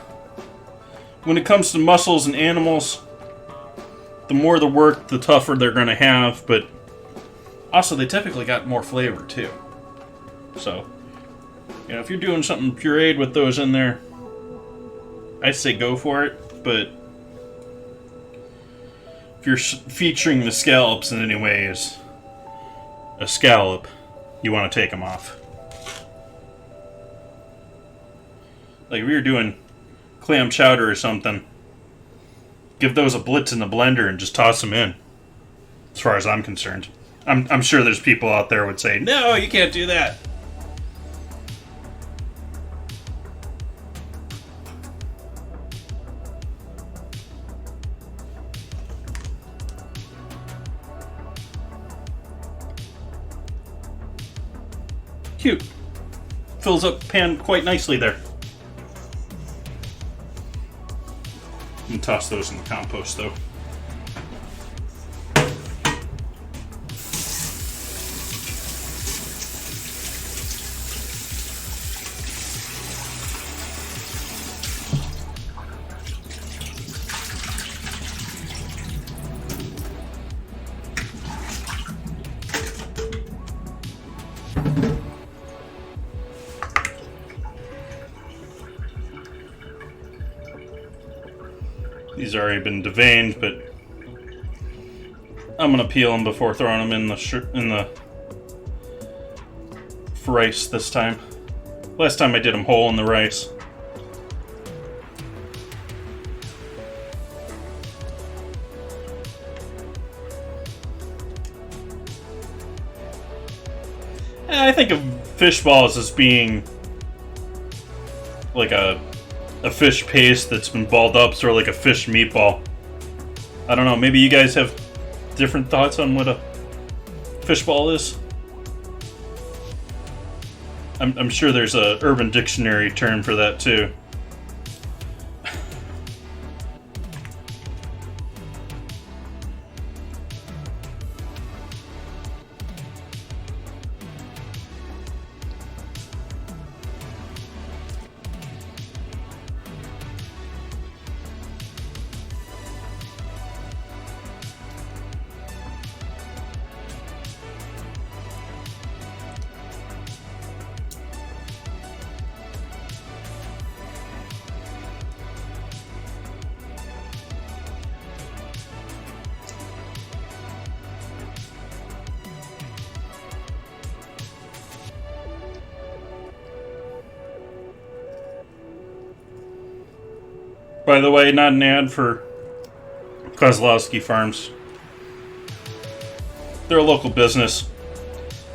S1: when it comes to muscles and animals, the more the work, the tougher they're going to have, but also they typically got more flavor too. So, if you're doing something pureed with those in there, I say go for it, but if you're featuring the scallops in any way as a scallop, you want to take them off. Like if we were doing clam chowder or something, give those a blitz in the blender and just toss them in. As far as I'm concerned, I'm sure there's people out there would say, no, you can't do that. Cute. Fills up the pan quite nicely there. And toss those in the compost though. These have already been deveined, but I'm gonna peel them before throwing them in the rice this time. Last time I did them whole in the rice. I think of fish balls as being like a fish paste that's been balled up, sort of like a fish meatball. I don't know, maybe you guys have different thoughts on what a fish ball is? I'm sure there's a Urban Dictionary term for that too. By the way, not an ad for Kozlowski Farms. They're a local business.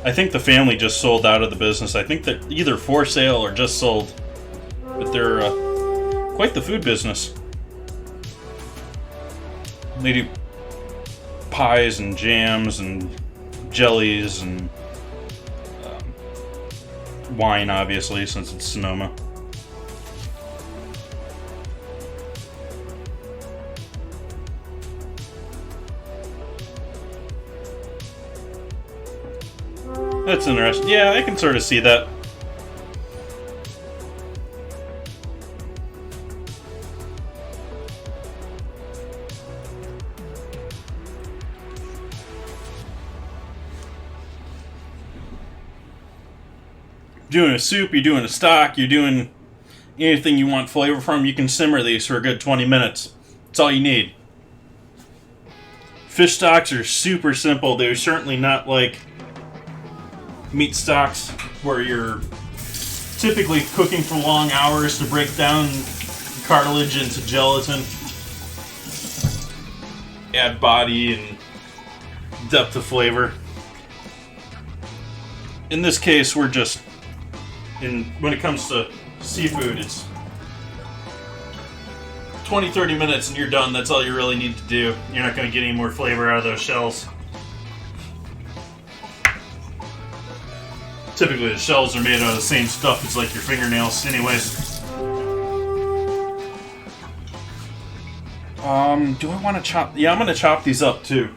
S1: I think the family just sold out of the business. I think they're either for sale or just sold. But they're quite the food business. They do pies and jams and jellies and wine, obviously, since it's Sonoma. That's interesting. Yeah, I can sort of see that. Doing a soup, you're doing a stock, you're doing anything you want flavor from, you can simmer these for a good 20 minutes. That's all you need. Fish stocks are super simple. They're certainly not like meat stocks where you're typically cooking for long hours to break down cartilage into gelatin, add body and depth of flavor. In this case, we're just when it comes to seafood, it's 20-30 minutes and you're done. That's all you really need to do. You're not going to get any more flavor out of those shells. Typically the shells are made out of the same stuff as like your fingernails anyways. Do I want to chop? Yeah, I'm going to chop these up too.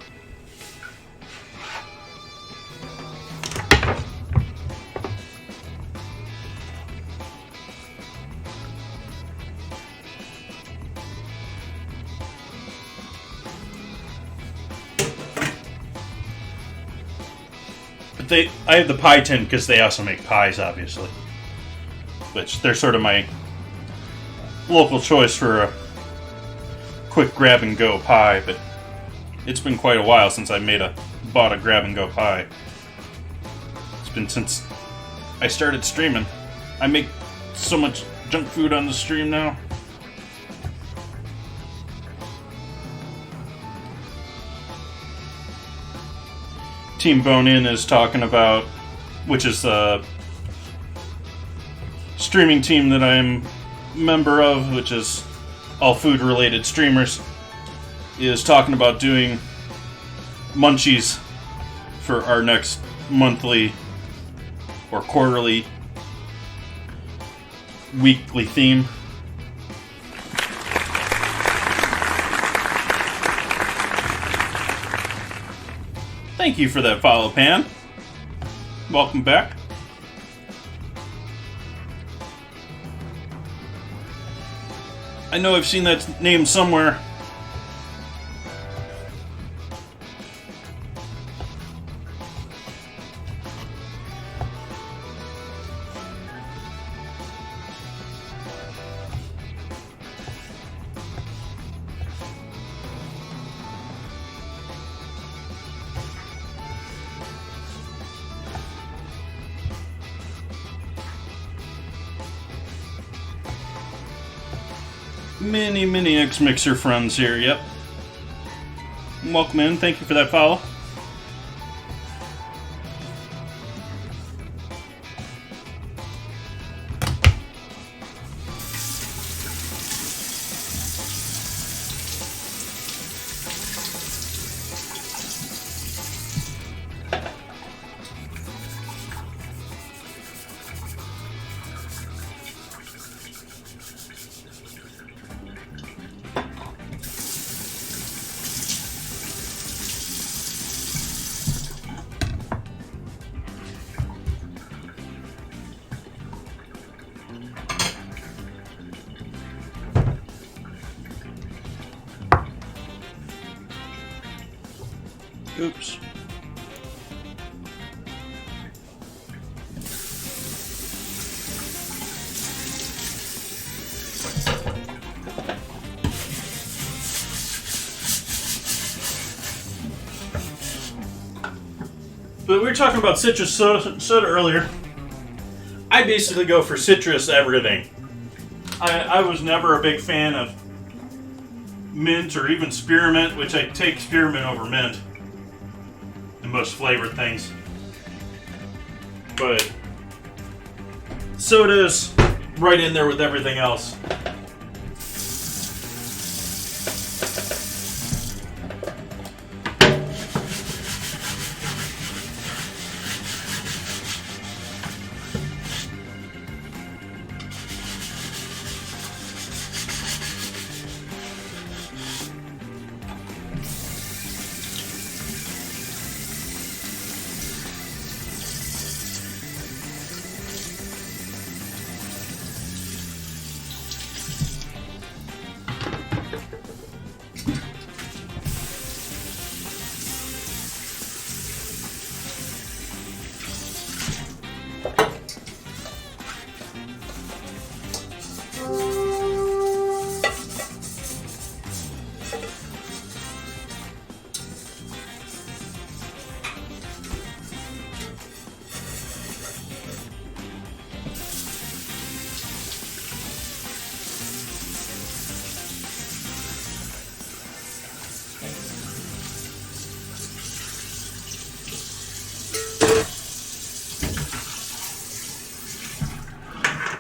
S1: I have the pie tin because they also make pies, obviously. Which they're sort of my local choice for a quick grab-and-go pie, but it's been quite a while since I bought a grab-and-go pie. It's been since I started streaming. I make so much junk food on the stream now. Team Bone In is talking about, which is the streaming team that I'm a member of, which is all food related streamers, is talking about doing munchies for our next monthly or quarterly, weekly theme. Thank you for that follow, Pan. Welcome back. I know I've seen that name somewhere. Many X-Mixer friends here, yep. Welcome in, thank you for that follow. Oops. But we were talking about citrus soda earlier. I basically go for citrus everything. I was never a big fan of mint or even spearmint, which I take spearmint over mint in most flavored things. But soda's right in there with everything else.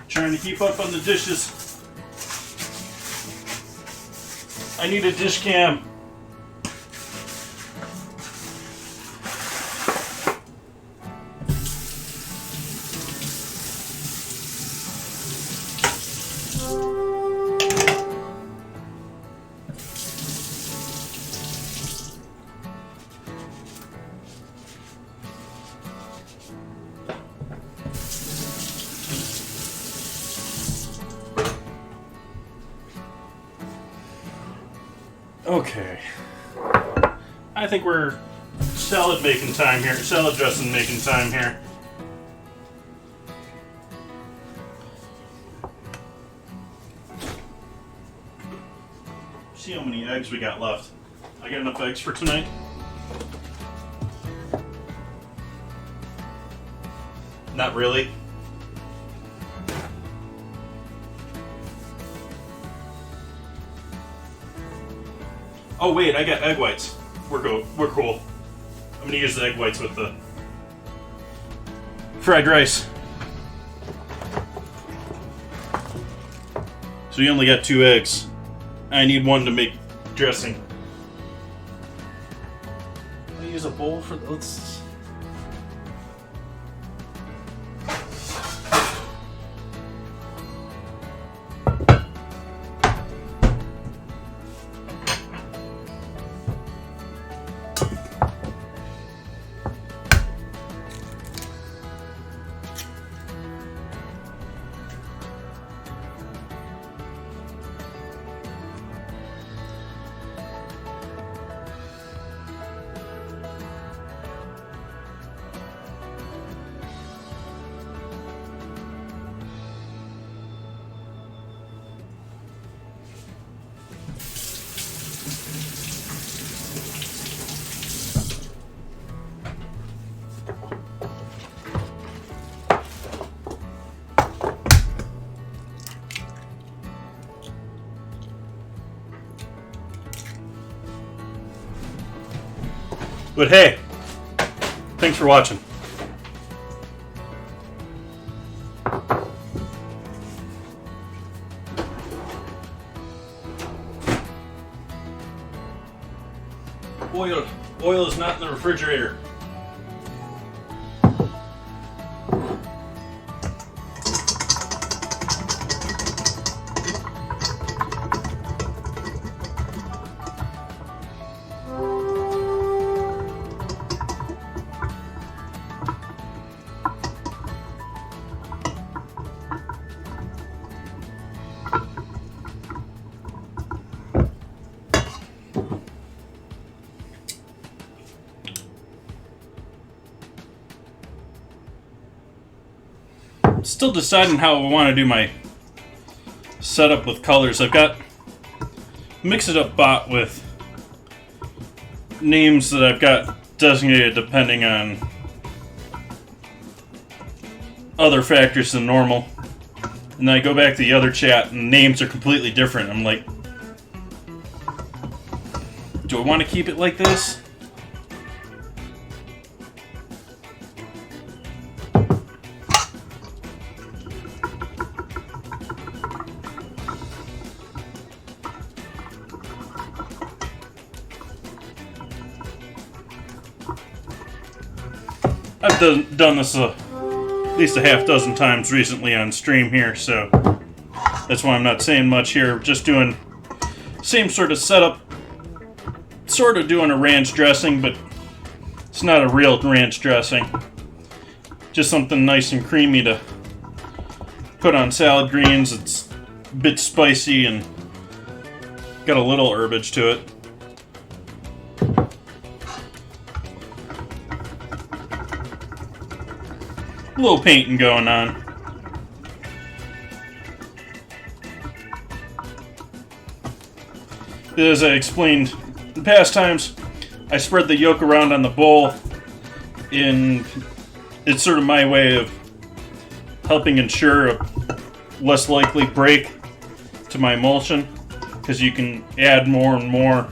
S1: Trying to keep up on the dishes. I need a dish cam. Okay. I think we're salad making time here. Salad dressing making time here. See how many eggs we got left. I got enough eggs for tonight. Not really. Oh wait, I got egg whites. We're cool. I'm gonna use the egg whites with the fried rice. So you only got 2 eggs. I need 1 to make dressing. I'll use a bowl for let's. But hey, thanks for watching. Oil is not in the refrigerator. Still deciding how I want to do my setup with colors. I've got Mix It Up bot with names that I've got designated depending on other factors than normal. And then I go back to the other chat and names are completely different. I'm like, Do I want to keep it like this? I've done this at least a half dozen times recently on stream here, so that's why I'm not saying much here. Just doing same sort of setup, sort of doing a ranch dressing, but it's not a real ranch dressing. Just something nice and creamy to put on salad greens. It's a bit spicy and got a little herbage to it. A little painting going on. As I explained in past times, I spread the yolk around on the bowl. It's sort of my way of helping ensure a less likely break to my emulsion, because you can add more and more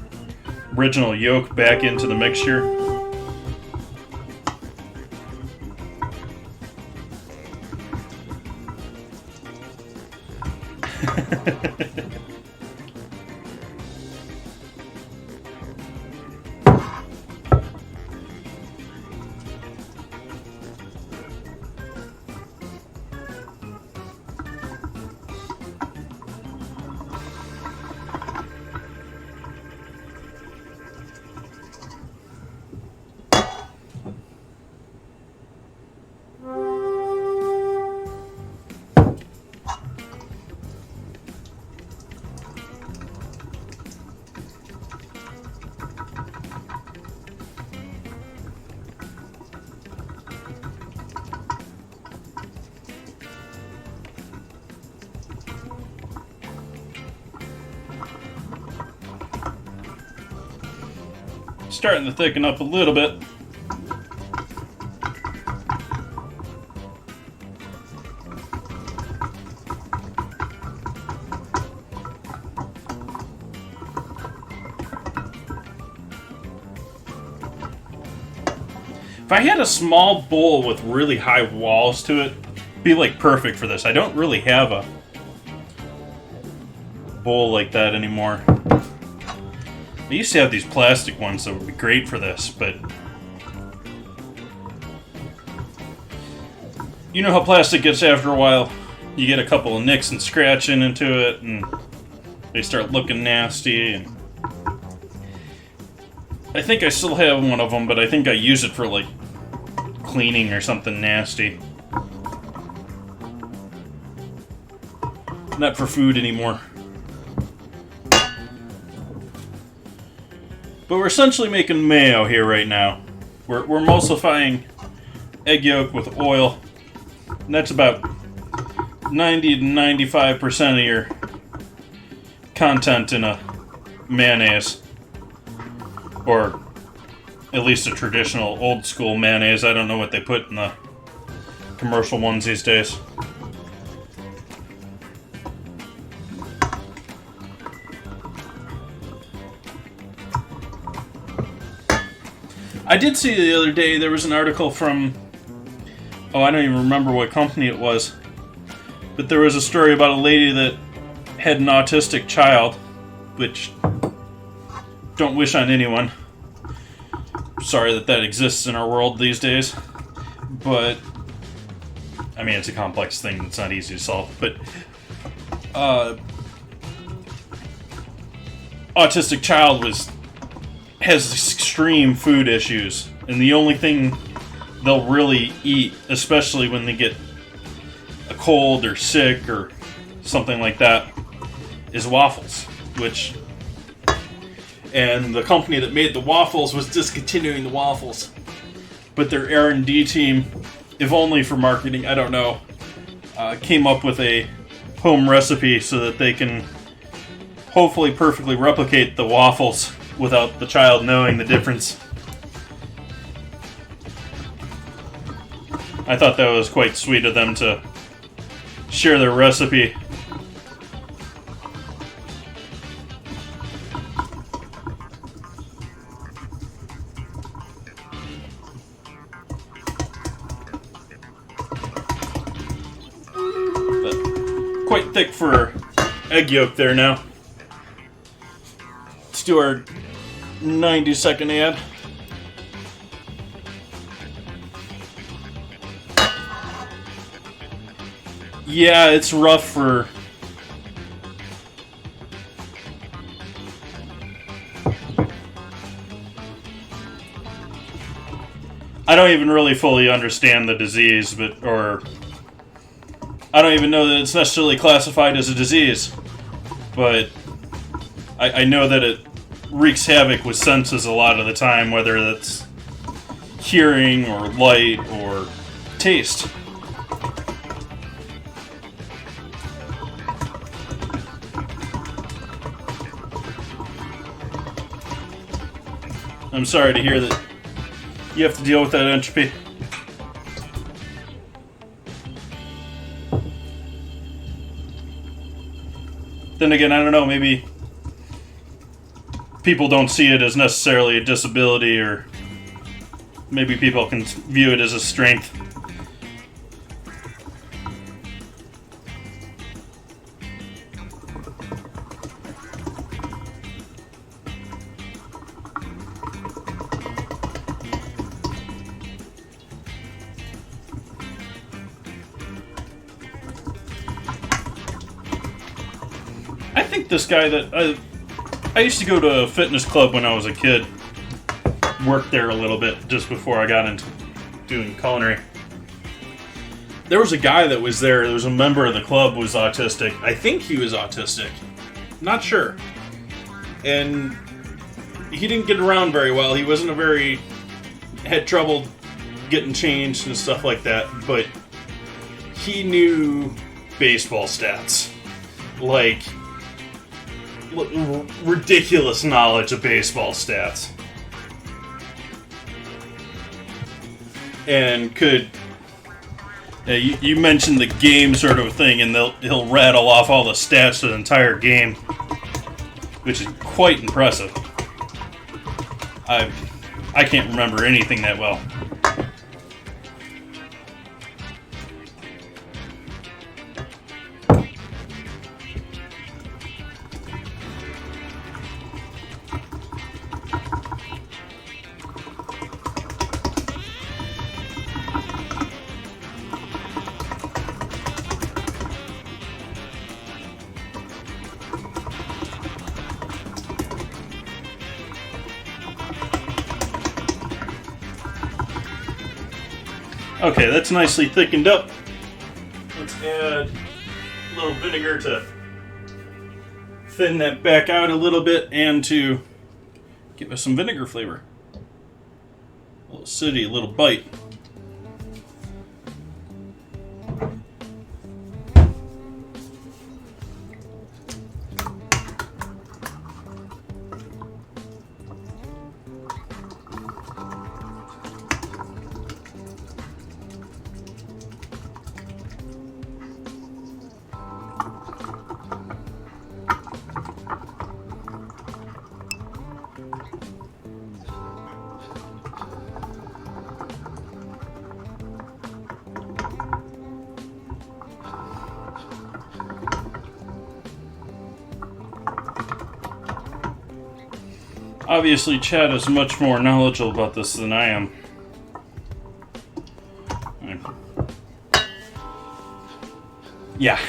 S1: original yolk back into the mixture. Starting to thicken up a little bit. If I had a small bowl with really high walls to it, it'd be like perfect for this. I don't really have a bowl like that anymore. I used to have these plastic ones that would be great for this, but you know how plastic gets after a while. You get a couple of nicks and scratching into it, and they start looking nasty. And I think I still have one of them, but I think I use it for like cleaning or something nasty. Not for food anymore. But we're essentially making mayo here right now. We're emulsifying egg yolk with oil. And that's about 90 to 95% of your content in a mayonnaise. Or at least a traditional old school mayonnaise. I don't know what they put in the commercial ones these days. I did see the other day there was an article from, I don't even remember what company it was, but there was a story about a lady that had an autistic child, which don't wish on anyone. Sorry that exists in our world these days, but I mean, it's a complex thing that's not easy to solve. But autistic child has extreme food issues, and the only thing they'll really eat, especially when they get a cold or sick or something like that, is waffles. And the company that made the waffles was discontinuing the waffles, but their R&D team, if only for marketing, I don't know, came up with a home recipe so that they can hopefully perfectly replicate the waffles without the child knowing the difference. I thought that was quite sweet of them to share their recipe. quite thick for egg yolk there now. Let's do our 90-second ad. Yeah, it's rough for... I don't even really fully understand the disease, or I don't even know that it's necessarily classified as a disease, but I know that it wreaks havoc with senses a lot of the time, whether that's hearing or light or taste. I'm sorry to hear that you have to deal with that entropy. Then again, I don't know, maybe people don't see it as necessarily a disability, or maybe people can view it as a strength. I think this guy that I used to go to a fitness club when I was a kid. Worked there a little bit just before I got into doing culinary. There was a guy that was there. There was a member of the club who was autistic. I think he was autistic. Not sure. And he didn't get around very well. He wasn't had trouble getting changed and stuff like that. But he knew baseball stats. Like, ridiculous knowledge of baseball stats. And could... you mentioned the game sort of thing, and he'll rattle off all the stats for the entire game, which is quite impressive. I can't remember anything that well. Okay, that's nicely thickened up. Let's add a little vinegar to thin that back out a little bit and to give us some vinegar flavor. A little acidity, a little bite. Obviously, Chad is much more knowledgeable about this than I am. Yeah.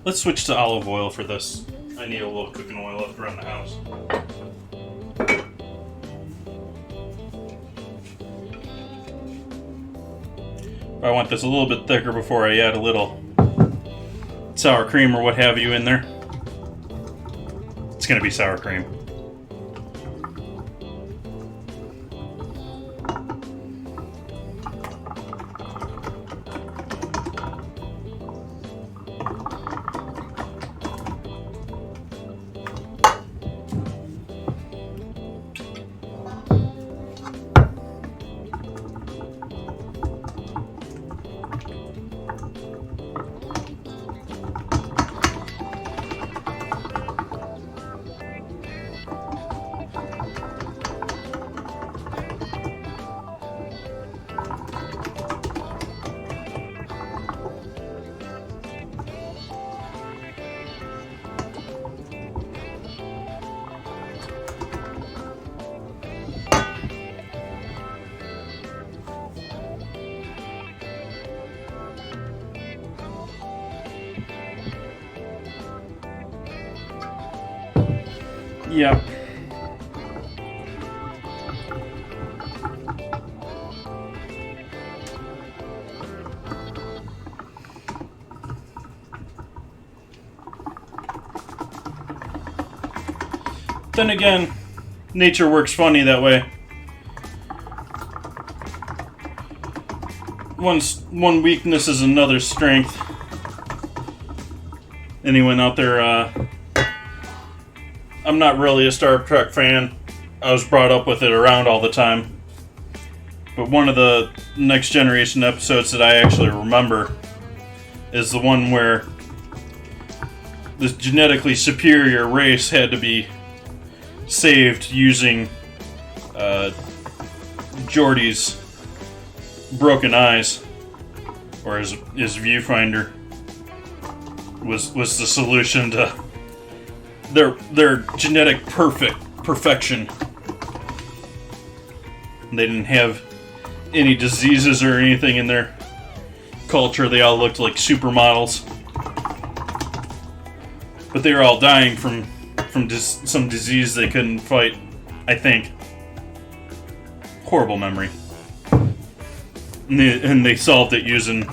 S1: Let's switch to olive oil for this. I need a little cooking oil left around the house. I want this a little bit thicker before I add a little sour cream or what have you in there. It's going to be sour cream. Yeah. Then again, nature works funny that way. One weakness is another strength. Anyone out there, I'm not really a Star Trek fan. I was brought up with it around all the time. But one of the Next Generation episodes that I actually remember is the one where this genetically superior race had to be saved using Geordi's broken eyes, or his viewfinder was the solution to their genetic perfection. They didn't have any diseases or anything in their culture. They all looked like supermodels, but they were all dying from some disease they couldn't fight, I think. Horrible memory. And they solved it using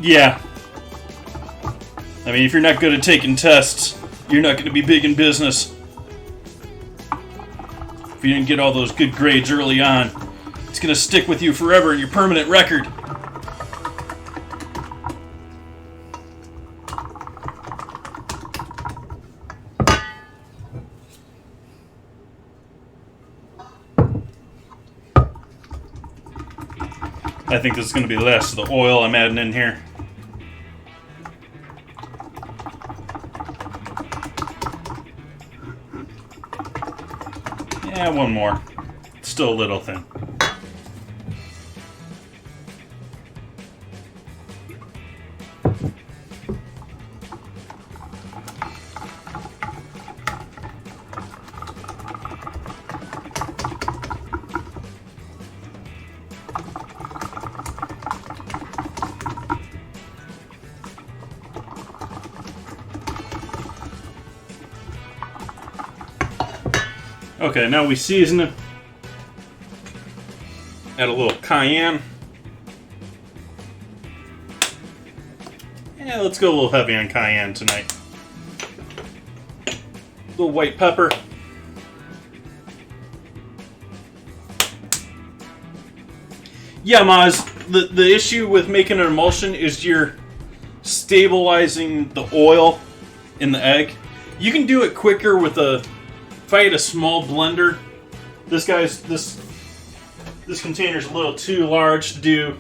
S1: yeah. I mean, if you're not good at taking tests, you're not going to be big in business. If you didn't get all those good grades early on, it's going to stick with you forever in your permanent record. I think this is going to be the last of the oil I'm adding in here. Yeah, one more. It's still a little thin. Okay, now we season it. Add a little cayenne. Yeah, let's go a little heavy on cayenne tonight. A little white pepper. Yeah, Maz, the issue with making an emulsion is you're stabilizing the oil in the egg. You can do it quicker with if I had a small blender. This container's a little too large to do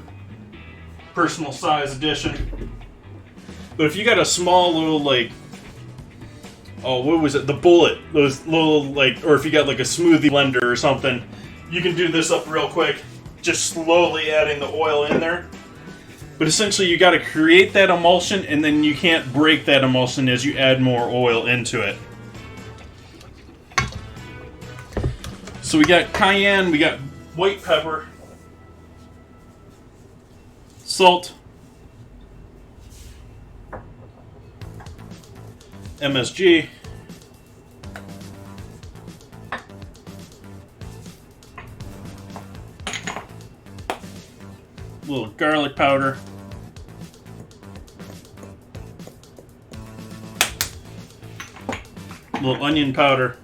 S1: personal size addition. But if you got a small little, like, oh, what was it? The bullet. Those little, like, or if you got like a smoothie blender or something, you can do this up real quick. Just slowly adding the oil in there. But essentially you got to create that emulsion, and then you can't break that emulsion as you add more oil into it. So we got cayenne, we got white pepper, salt, MSG, a little garlic powder, a little onion powder,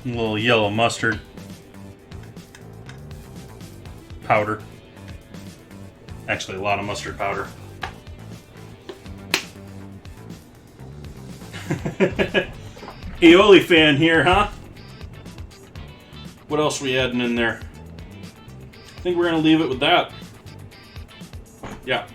S1: a little yellow mustard powder. Actually, a lot of mustard powder. Aioli fan here, huh? What else are we adding in there? I think we're going to leave it with that. Yeah.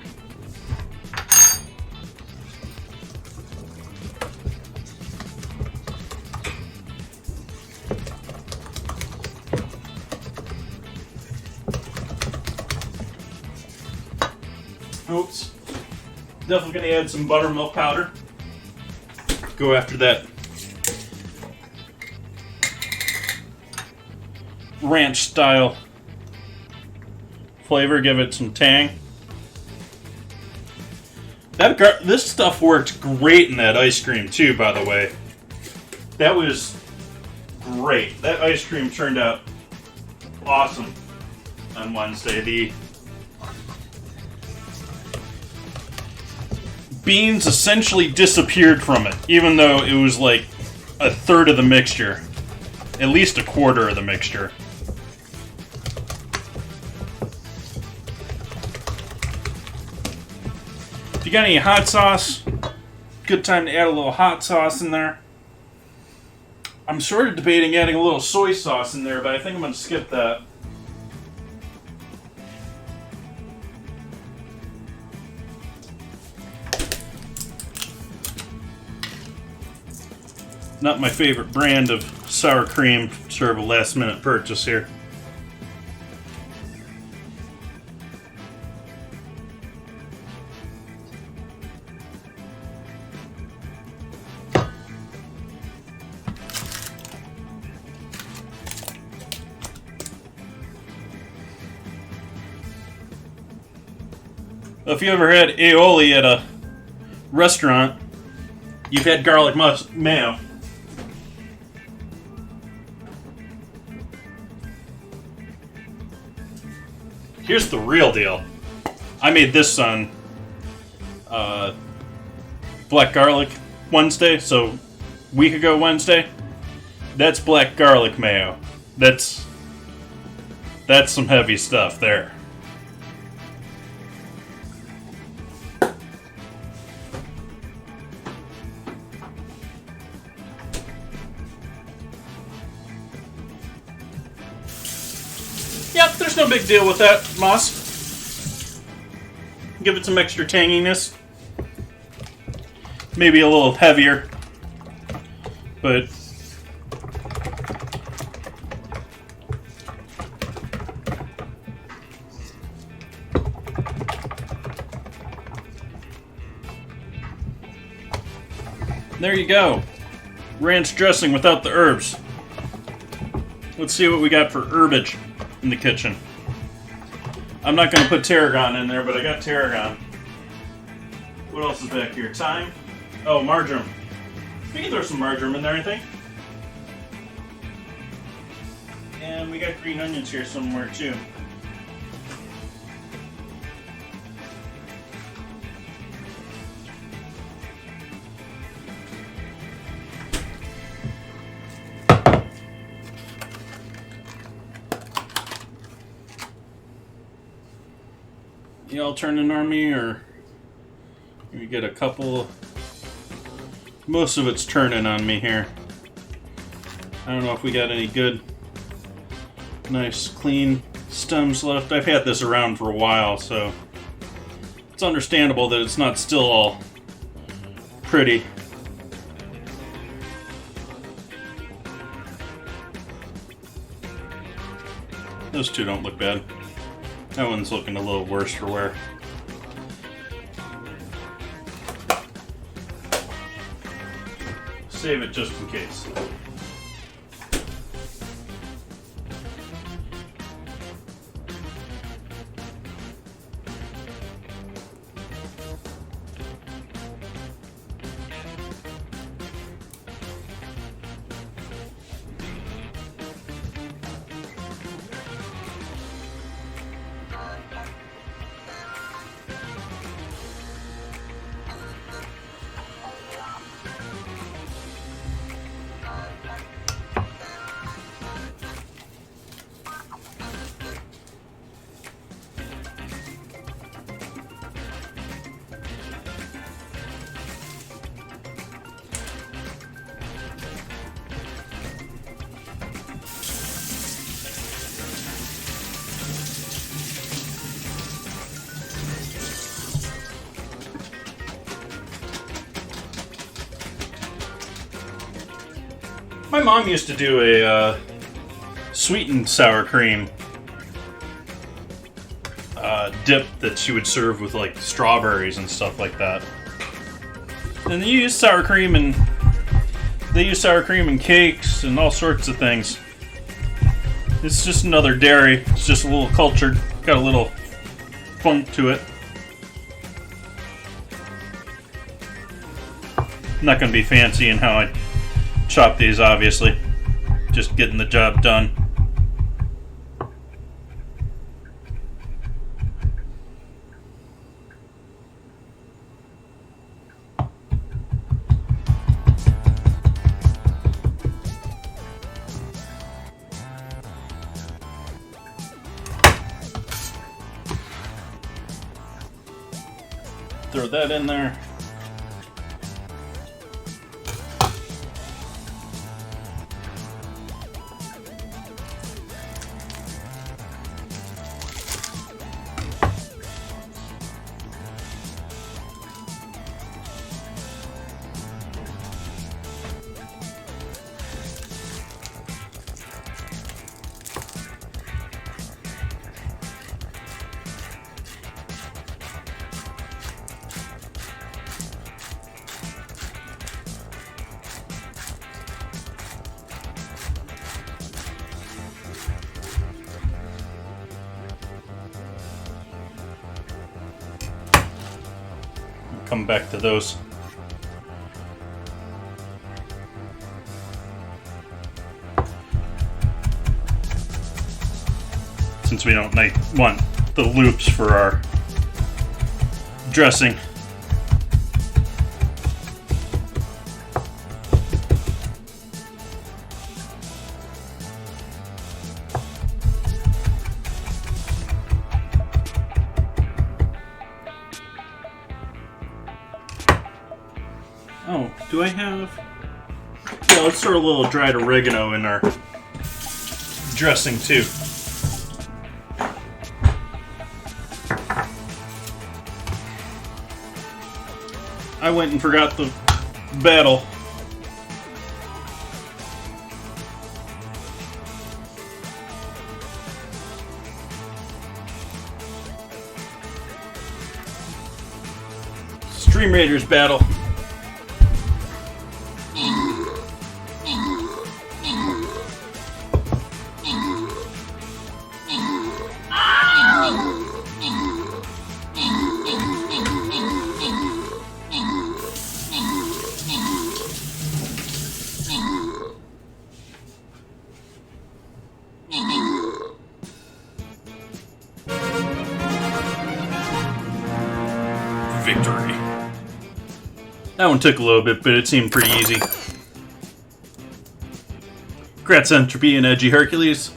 S1: Oops. Definitely going to add some buttermilk powder. Go after that ranch style flavor, give it some tang. This stuff worked great in that ice cream too, by the way. That was great. That ice cream turned out awesome on Wednesday. The beans essentially disappeared from it, even though it was like a third of the mixture. At least a quarter of the mixture. If you got any hot sauce, good time to add a little hot sauce in there. I'm sort of debating adding a little soy sauce in there, but I think I'm going to skip that. Not my favorite brand of sour cream, sort of a last minute purchase here. If you ever had aioli at a restaurant, you've had garlic mayo. Here's the real deal. I made this on Black Garlic Wednesday, so a week ago Wednesday. That's black garlic mayo. That's some heavy stuff there. Yep, there's no big deal with that, Moss. Give it some extra tanginess. Maybe a little heavier. But there you go. Ranch dressing without the herbs. Let's see what we got for herbage in the kitchen. I'm not going to put tarragon in there, but I got tarragon. What else is back here? Thyme? Oh, marjoram. We can throw some marjoram in there, I think. And we got green onions here somewhere, too. Y'all turning on me, or we get a couple? Most of it's turning on me here. I don't know if we got any good, nice, clean stems left. I've had this around for a while, so it's understandable that it's not still all pretty. Those two don't look bad. That one's looking a little worse for wear. Save it just in case. My mom used to do a sweetened sour cream dip that she would serve with like strawberries and stuff like that. And they use sour cream in cakes and all sorts of things. It's just another dairy. It's just a little cultured, got a little funk to it. Not going to be fancy in how I chop these, obviously. Just getting the job done. Throw that in there. Come back to those. Since we don't want the loops for our dressing. Oh, do I have... Yeah, let's throw a little dried oregano in our dressing too. I went and forgot the battle. Stream Raiders battle. Victory. That one took a little bit, but it seemed pretty easy. Congrats, Entropy and Edgy Hercules.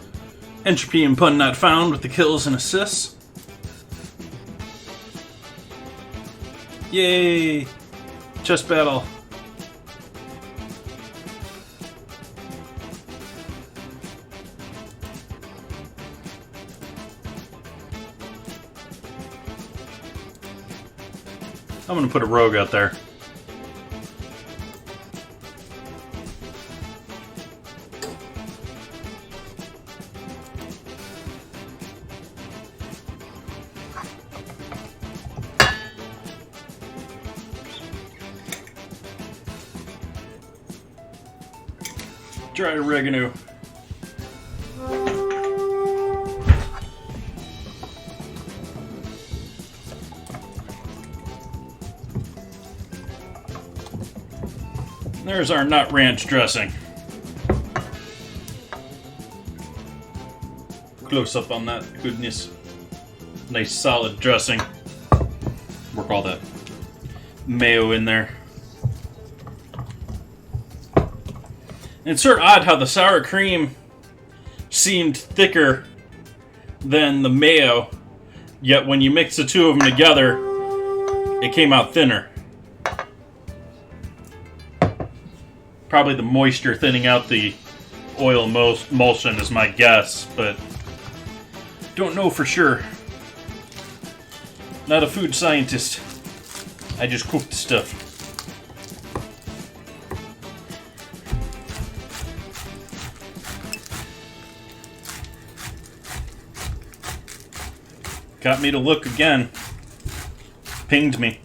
S1: Entropy and Pun not found with the kills and assists. Yay! Chess battle. I'm gonna put a rogue out there. Dry oregano. There's our nut ranch dressing. Close up on that goodness. Nice solid dressing. Work all that mayo in there. And it's sort of odd how the sour cream seemed thicker than the mayo, yet when you mix the two of them together, it came out thinner. Probably the moisture thinning out the oil emulsion is my guess, but don't know for sure. Not a food scientist. I just cooked stuff. got me to look again. Pinged me.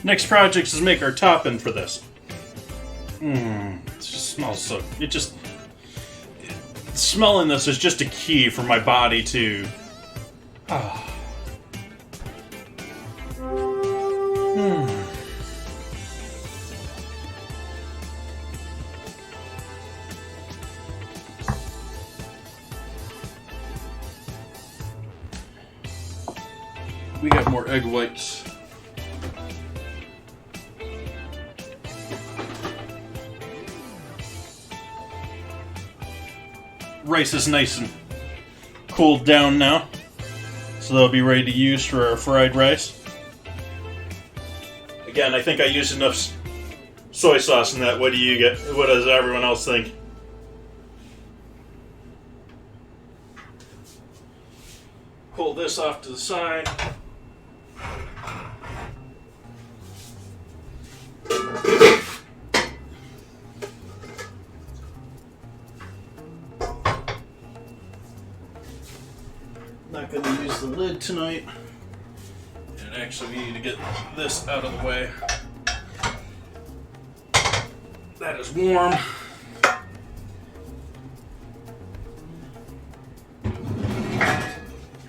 S1: Next project is make our topping for this. It just smells so... Smelling this is just a key for my body to... We got more egg whites. Rice is nice and cooled down now, so they'll be ready to use for our fried rice. Again, I think I used enough soy sauce in that. What do you get? What does everyone else think? Pull this off to the side. Not going to use the lid tonight. And actually, we need to get this out of the way. That is warm.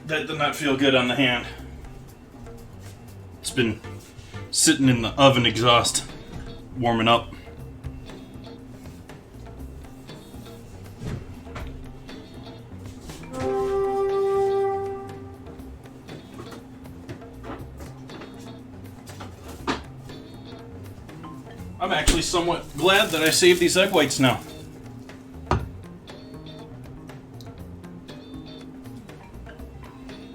S1: That did not feel good on the hand. It's been sitting in the oven exhaust, warming up. I'm actually somewhat glad that I saved these egg whites now.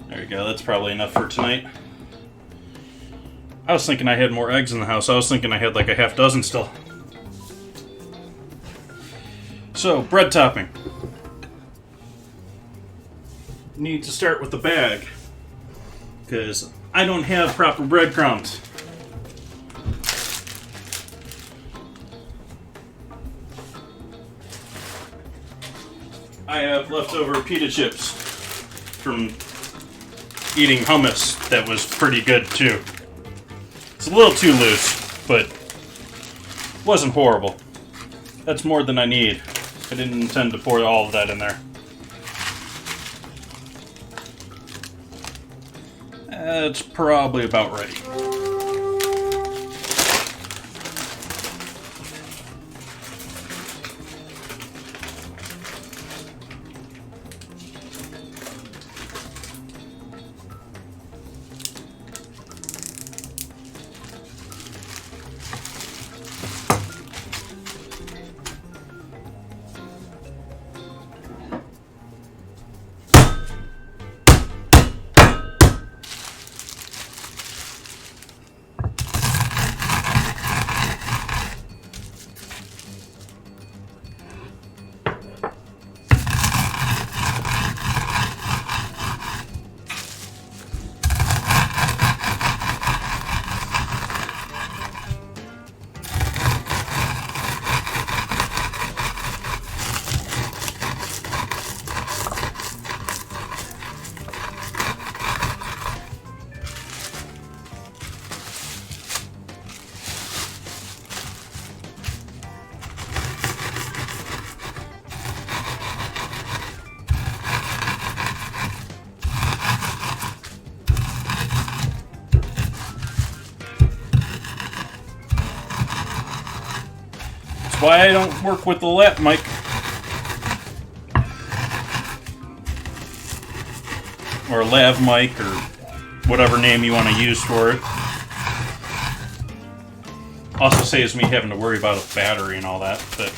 S1: There you go, that's probably enough for tonight. I was thinking I had more eggs in the house. I was thinking I had like a half dozen still. So, bread topping. Need to start with the bag, because I don't have proper breadcrumbs. I have leftover pita chips from eating hummus that was pretty good too. It's a little too loose, but wasn't horrible. That's more than I need. I didn't intend to pour all of that in there. That's probably about right. why I don't work with the lap mic. Or lav mic, or whatever name you want to use for it. Also saves me having to worry about a battery and all that, but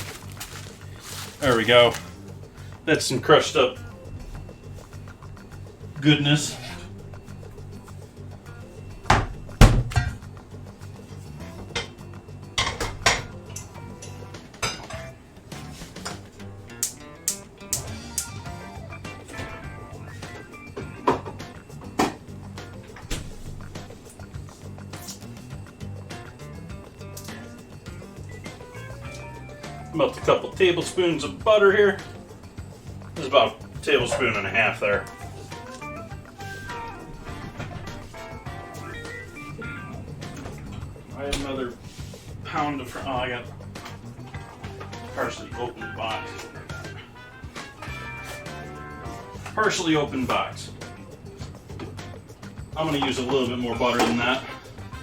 S1: there we go. That's some crushed up goodness. Melt a couple tablespoons of butter here. There's about a tablespoon and a half there. I have another pound of, oh, I got partially open box. Partially open box. I'm going to use a little bit more butter than that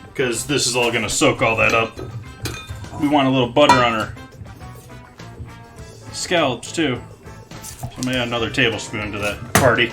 S1: because this is all going to soak all that up. We want a little butter on our scallops too. So I'm gonna add another tablespoon to that party.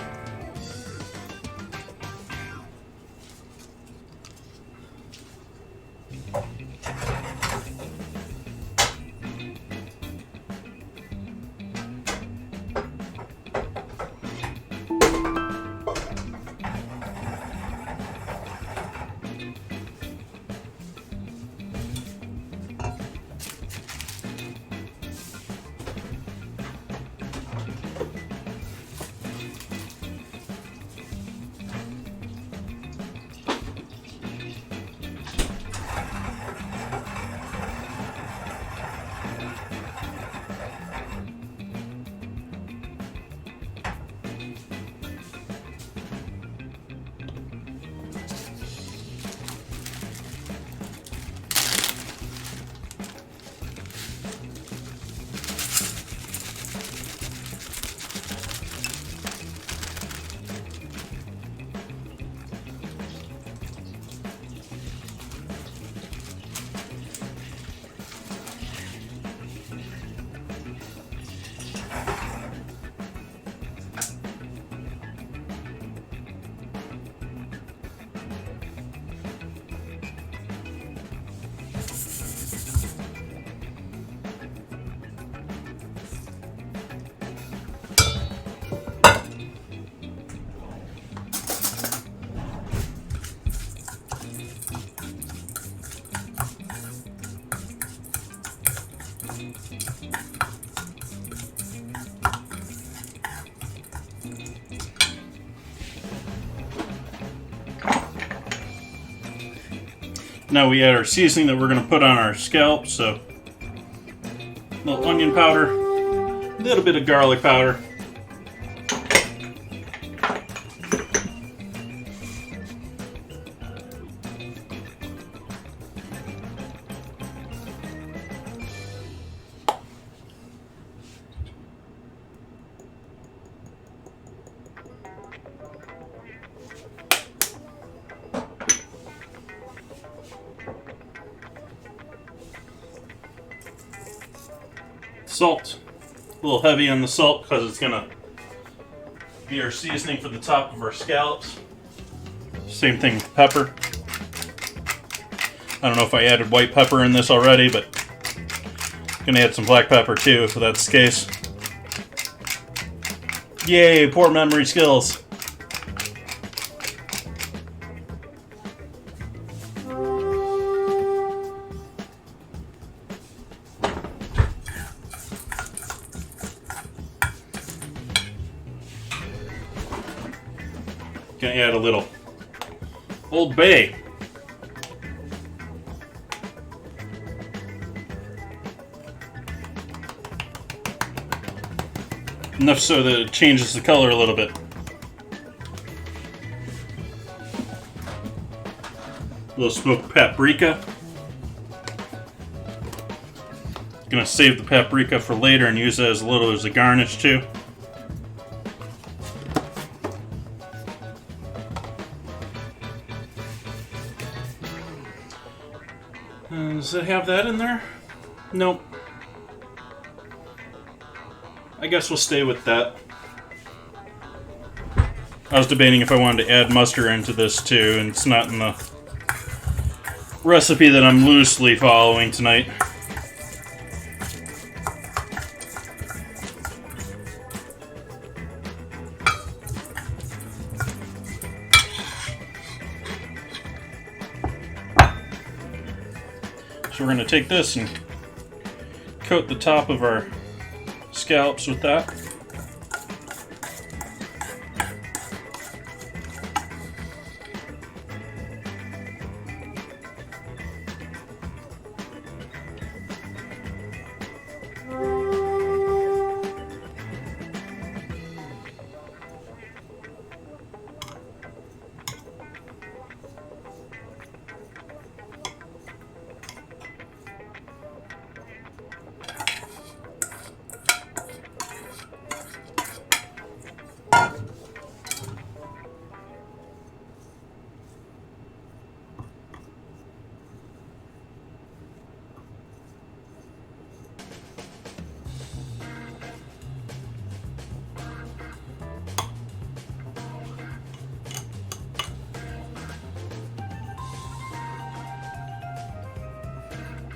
S1: Now we add our seasoning that we're going to put on our scallops. So, a little onion powder, a little bit of garlic powder. Salt. A little heavy on the salt because it's going to be our seasoning for the top of our scallops. Same thing with pepper. I don't know if I added white pepper in this already, but I'm going to add some black pepper too if that's the case. Yay, poor memory skills. Gonna add a little Old Bay. Enough so that it changes the color a little bit. A little smoked paprika. Gonna save the paprika for later and use it as a little as a garnish too. Does it have that in there? Nope. I guess we'll stay with that. I was debating if I wanted to add mustard into this too, and it's not in the recipe that I'm loosely following tonight. So we're going to take this and coat the top of our scallops with that.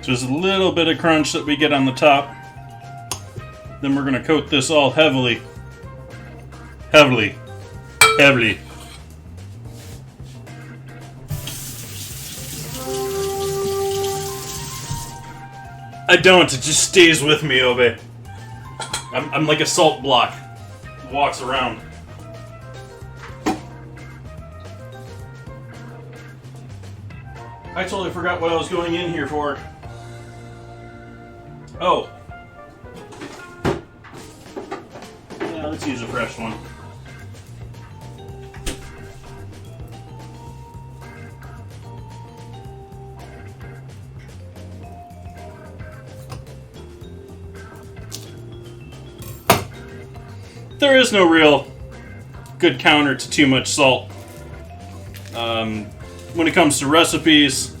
S1: Just a little bit of crunch that we get on the top. Then we're going to coat this all heavily. Heavily. I don't, it just stays with me, Obe. I'm like a salt block. It walks around. I totally forgot what I was going in here for. Oh. Yeah, let's use a fresh one. There is no real good counter to too much salt. When it comes to recipes,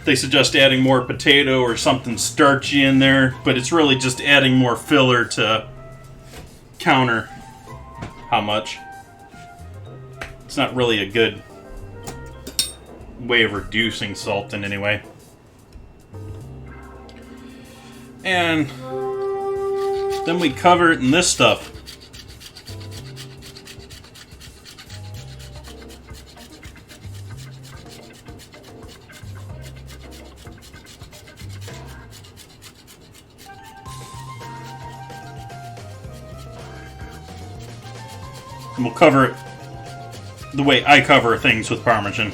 S1: they suggest adding more potato or something starchy in there, but it's really just adding more filler to counter how much. It's not really a good way of reducing salt in any way. And then we cover it in this stuff. And we'll cover it the way I cover things with Parmesan.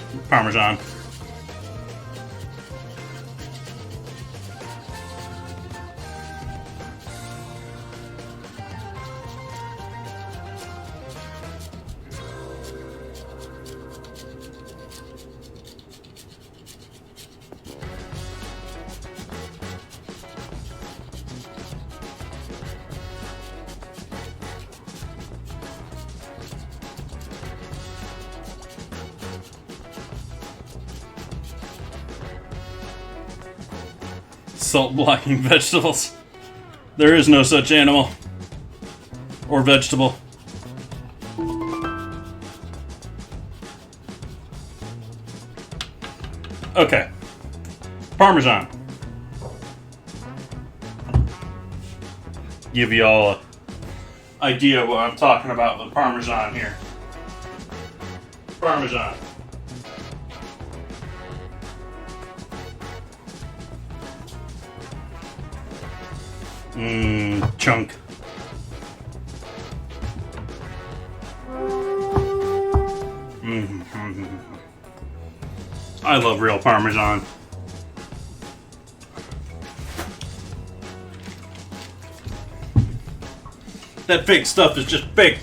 S1: Salt-blocking vegetables. There is no such animal or vegetable. Okay. Parmesan. Give you all an idea what I'm talking about with Parmesan here. Parmesan. Chunk. I love real Parmesan. That fake stuff is just fake.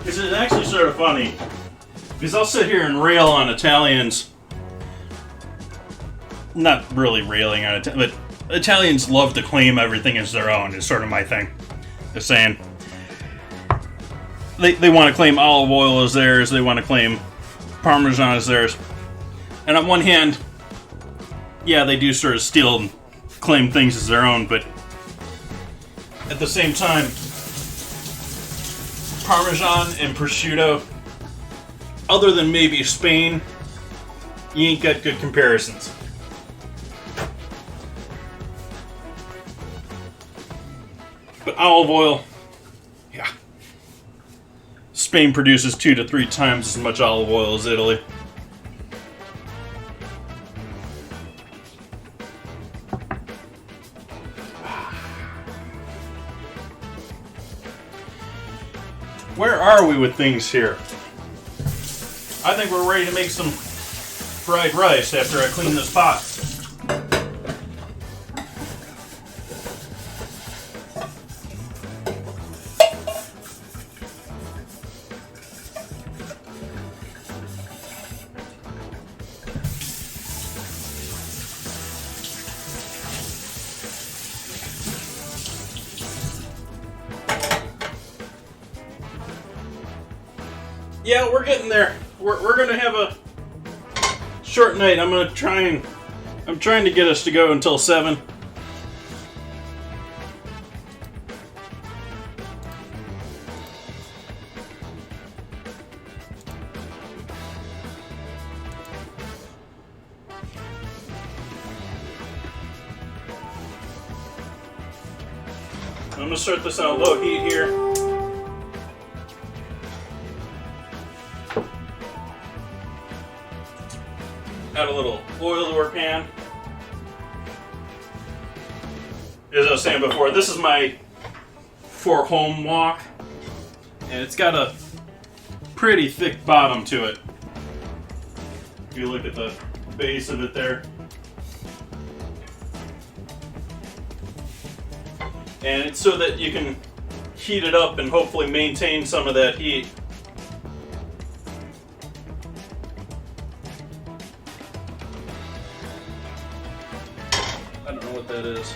S1: This is actually sort of funny, because I'll sit here and rail on Italians. Not really railing on it, but Italians love to claim everything as their own, is sort of my thing. Just saying. they want to claim olive oil as theirs, they want to claim Parmesan as theirs. And on one hand, yeah, they do sort of steal and claim things as their own, but at the same time, Parmesan and prosciutto, other than maybe Spain, you ain't got good comparisons. But olive oil, yeah. Spain produces 2 to 3 times as much olive oil as Italy. Where are we with things here? I think we're ready to make some fried rice after I clean this pot. Yeah, we're getting there. We're gonna have a short night. I'm trying to get us to go until 7. I'm gonna start this on low heat here. Add a little oil to our pan. As I was saying before, this is my for home wok, and it's got a pretty thick bottom to it. If you look at the base of it there. And it's so that you can heat it up and hopefully maintain some of that heat. I don't know what that is.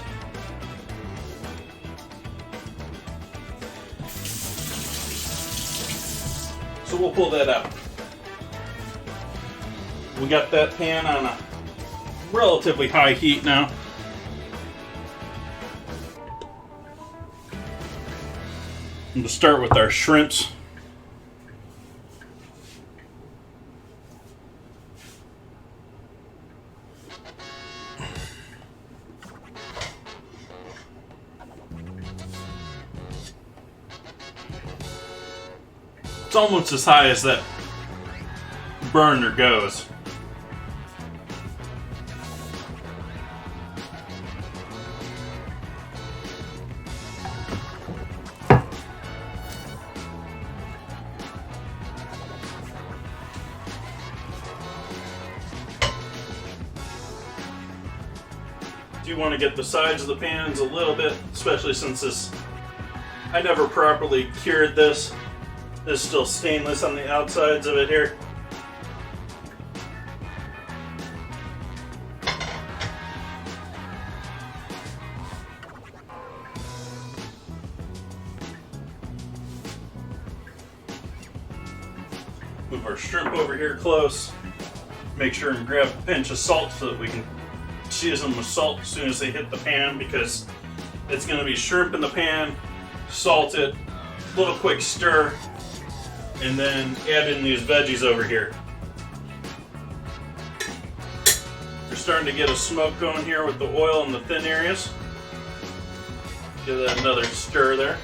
S1: So we'll pull that out. We got that pan on a relatively high heat now. And to start with our shrimps. It's almost as high as that burner goes. Do want to get the sides of the pans a little bit, especially since this, I never properly cured this. There's still stainless on the outsides of it here. Move our shrimp over here close. Make sure and grab a pinch of salt so that we can season them with salt as soon as they hit the pan, because it's going to be shrimp in the pan, salt it, little quick stir, and then add in these veggies over here. We're starting to get a smoke going here with the oil in the thin areas. Give that another stir there.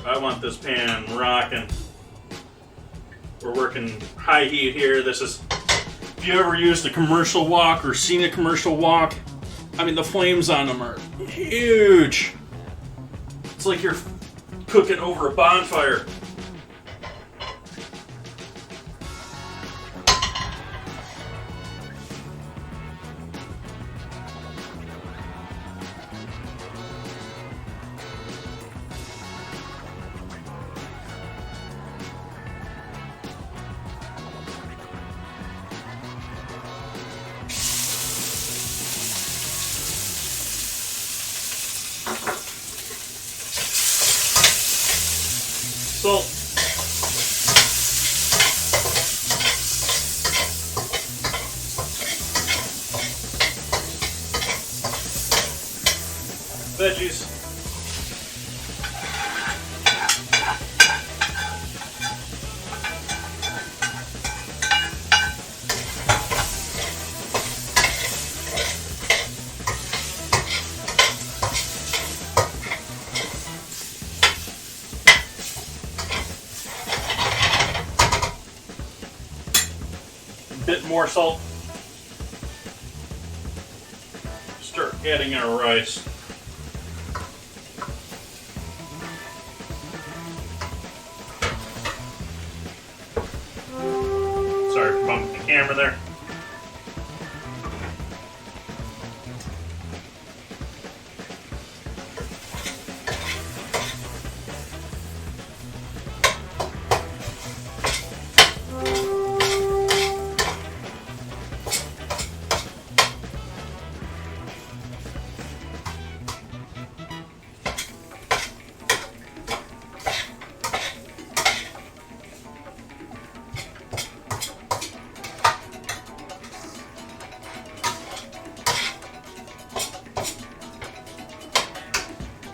S1: I want this pan rocking. We're working high heat here. This is, if you ever used a commercial wok or seen a commercial wok, I mean, the flames on them are huge. It's like you're cooking over a bonfire. Salt. Veggies. A bit more salt. Start adding our rice. Sorry for bumping the camera there.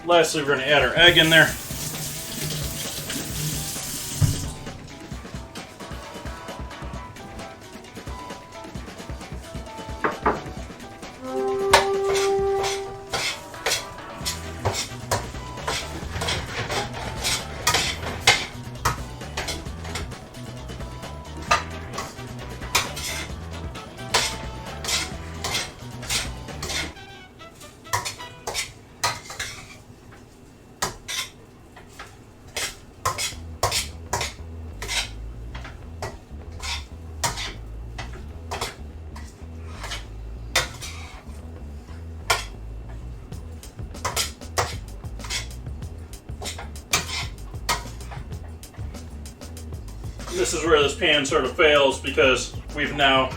S1: Lastly, we're going to add our egg in there. This is where this pan sort of fails because we've now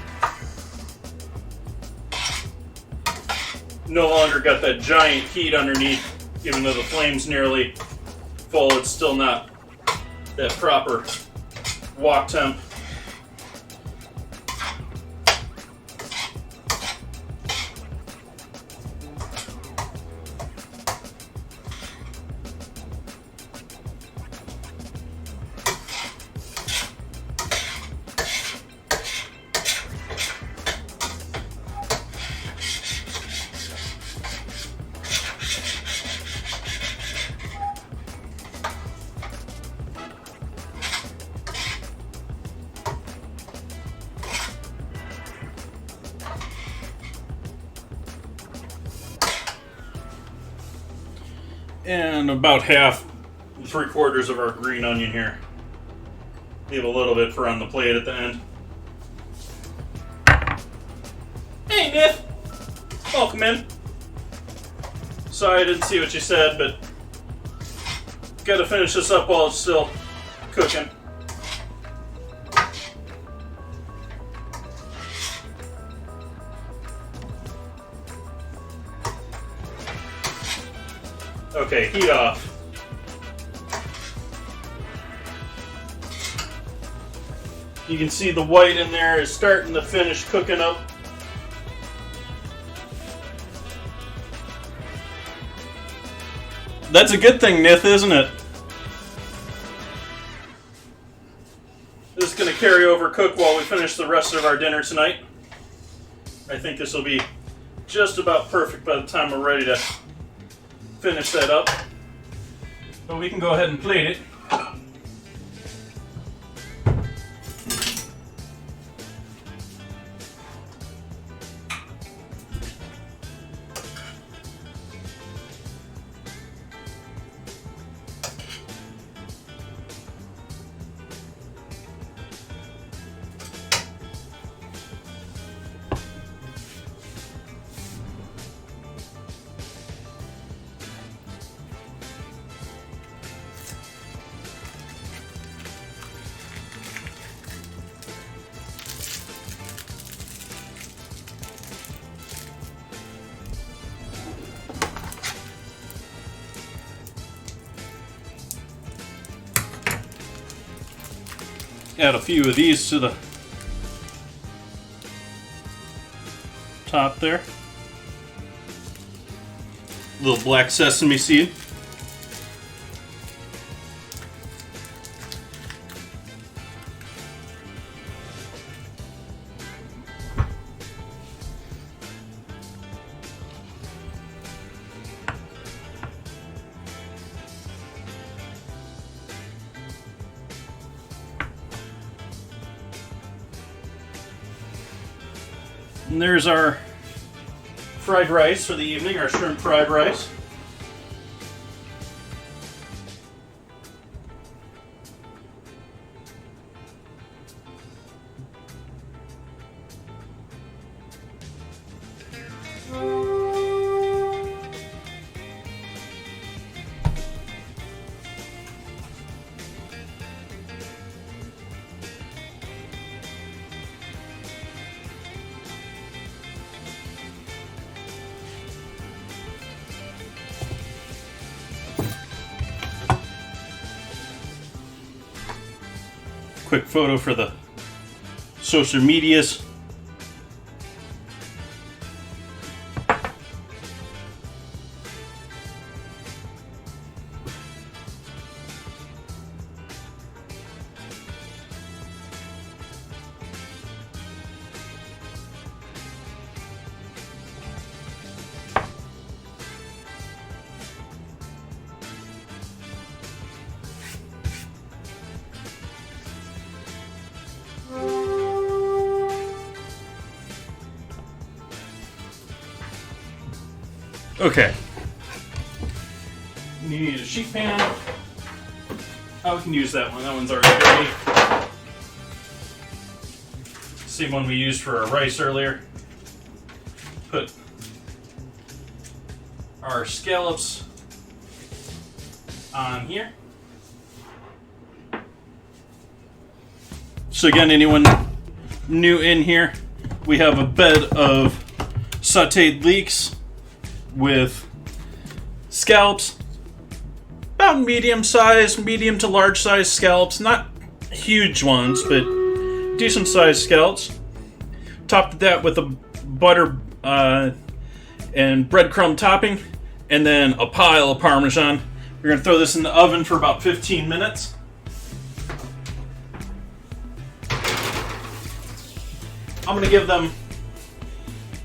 S1: no longer got that giant heat underneath. Even though the flame's nearly full, it's still not that proper wok temp. And about half, 3/4 of our green onion here. Leave a little bit for on the plate at the end. Hey, Niff! Welcome in. Sorry I didn't see what you said, but gotta finish this up while it's still cooking. Okay, heat off. You can see the white in there is starting to finish cooking up. That's a good thing, Nith, isn't it? This is going to carry over cook while we finish the rest of our dinner tonight. I think this will be just about perfect by the time we're ready to finish that up. But we can go ahead and plate it. Add a few of these to the top there. Little black sesame seed. And there's our fried rice for the evening, our shrimp fried rice. Quick photo for the social medias. Okay. You need a sheet pan. Oh, we can use that one. That one's already ready. Same one we used for our rice earlier. Put our scallops on here. So again, anyone new in here, we have a bed of sauteed leeks with scallops, about medium to large size scallops, not huge ones, but decent sized scallops. Topped that with a butter and breadcrumb topping, and then a pile of Parmesan. We're going to throw this in the oven for about 15 minutes. I'm going to give them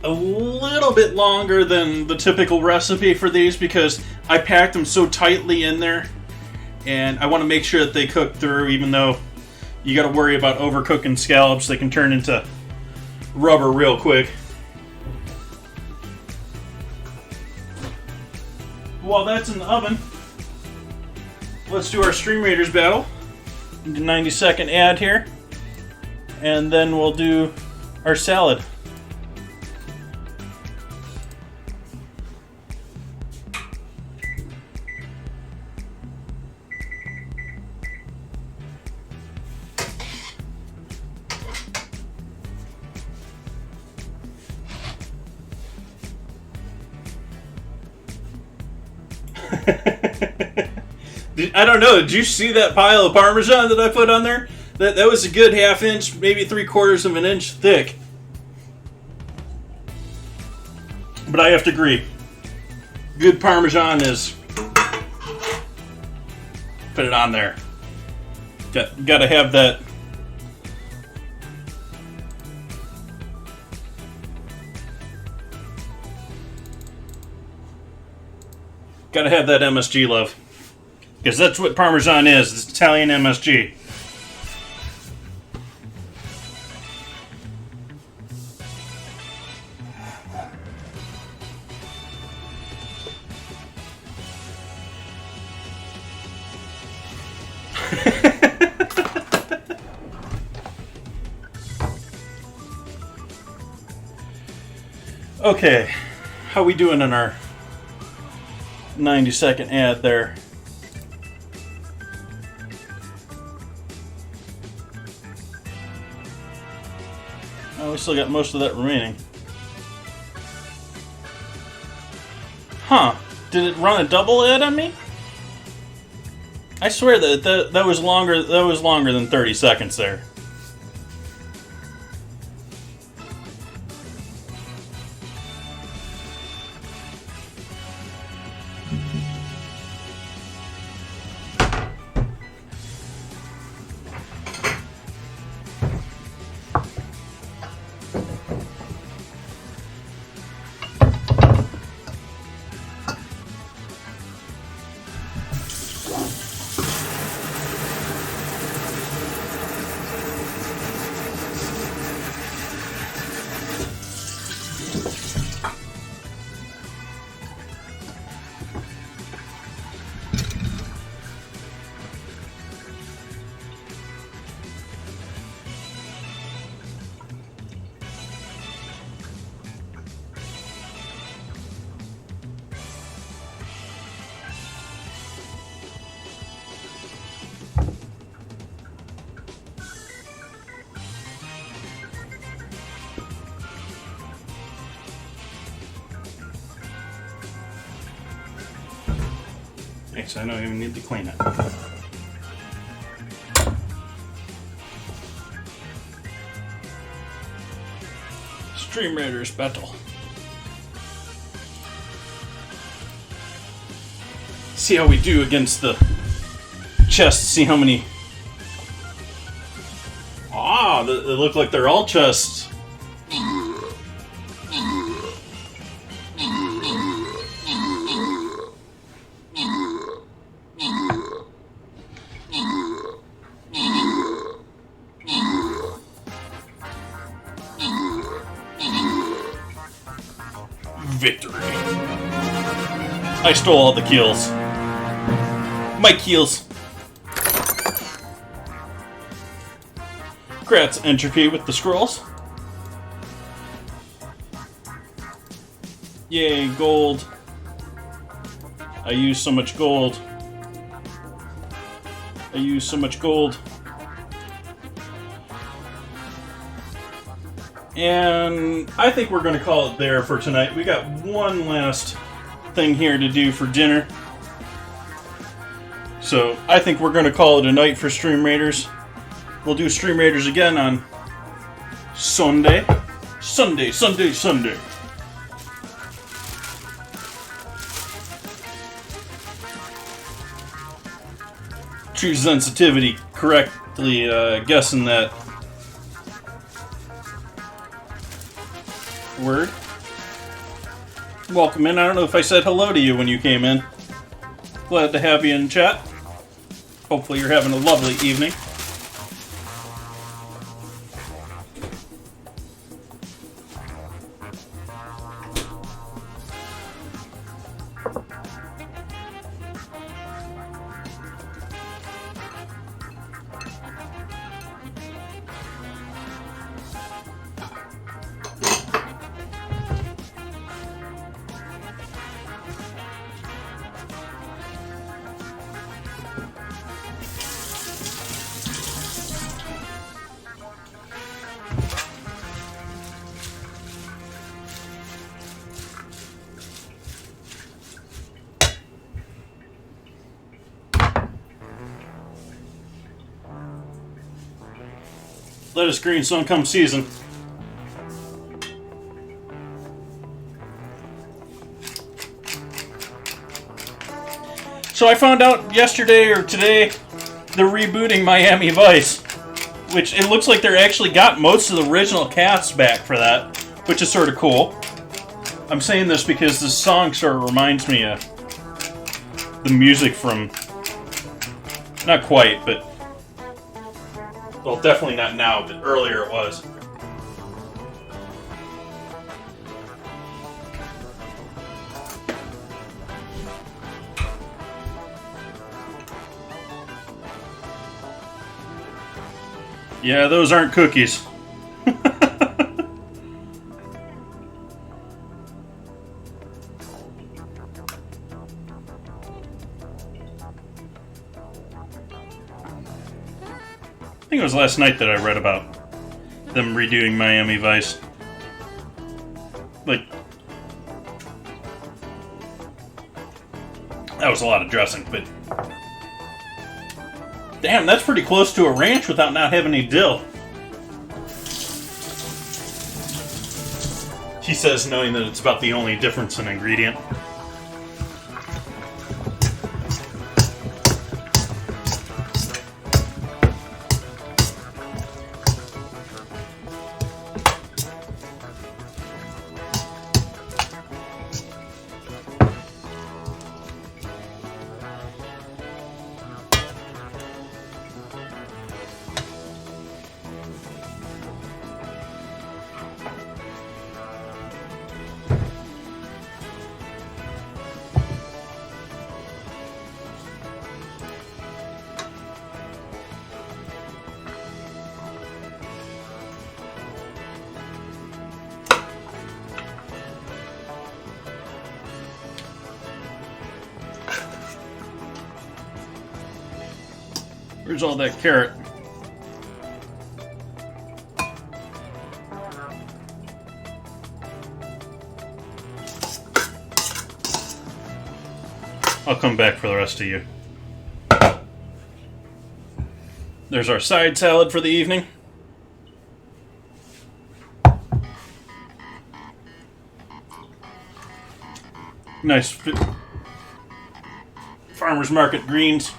S1: a little bit longer than the typical recipe for these because I packed them so tightly in there, and I want to make sure that they cook through, even though you got to worry about overcooking scallops. They can turn into rubber real quick. While that's in the oven, let's do our Stream Raiders battle. Do 90-second ad here, and then we'll do our salad. I don't know, did you see that pile of Parmesan that I put on there? That was a good half inch, maybe 3/4 of an inch thick. But I have to agree, good Parmesan is, put it on there. Gotta have that. Gotta have that MSG love. Because that's what Parmesan is. It's Italian MSG. Okay, how we doing in our 90-second ad there? Oh, we still got most of that remaining. Huh, did it run a double ad on me? I swear that was longer. That was longer than 30 seconds there. Thanks, I don't even need to clean it. Stream Raiders battle. See how we do against the chests, see how many... Ah, they look like they're all chests. Victory. I stole all the kills. My kills. Congrats, Entropy, with the scrolls. Yay, gold. I use so much gold. I use so much gold. And I think we're going to call it there for tonight. We got one last thing here to do for dinner. So I think we're going to call it a night for Stream Raiders. We'll do Stream Raiders again on Sunday. Sunday. True sensitivity, correctly guessing that word. Welcome in. I don't know if I said hello to you when you came in. Glad to have you in chat. Hopefully you're having a lovely evening. Let us green sun come season. So I found out yesterday or today they're rebooting Miami Vice, which it looks like they're actually got most of the original cast back for that, which is sort of cool. I'm saying this because this song sort of reminds me of the music from, not quite, but well, definitely not now, but earlier it was. Yeah, those aren't cookies. I think it was last night that I read about them redoing Miami Vice. Like, that was a lot of dressing, but Damn, that's pretty close to a ranch without not having any dill. He says, knowing that it's about the only difference in ingredient. Where's all that carrot? I'll come back for the rest of you. There's our side salad for the evening. Nice farmer's market greens.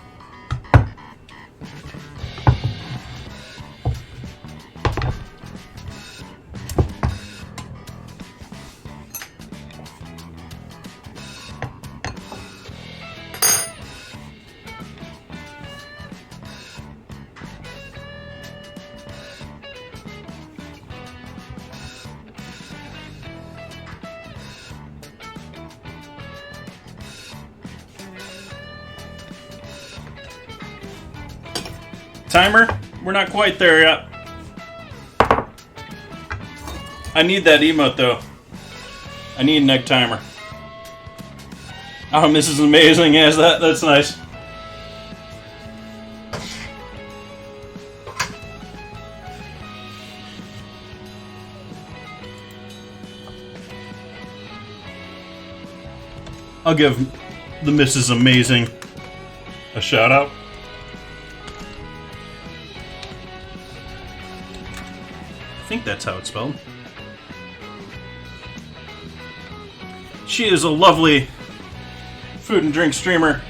S1: Timer? We're not quite there yet. I need that emote though. I need an egg timer. Oh, Mrs. Amazing has that. That's nice. I'll give the Mrs. Amazing a shout out. I think that's how it's spelled. She is a lovely food and drink streamer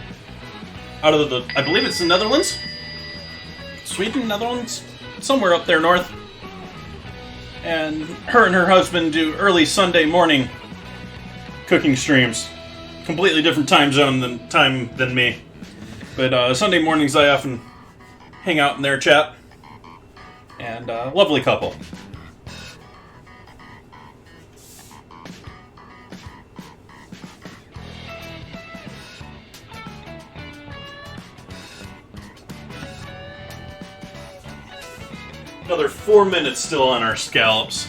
S1: out of the, I believe it's the Netherlands? Sweden, Netherlands? Somewhere up there north. And her husband do early Sunday morning cooking streams. Completely different time zone than me. But Sunday mornings I often hang out in their chat. And lovely couple. Another 4 minutes still on our scallops.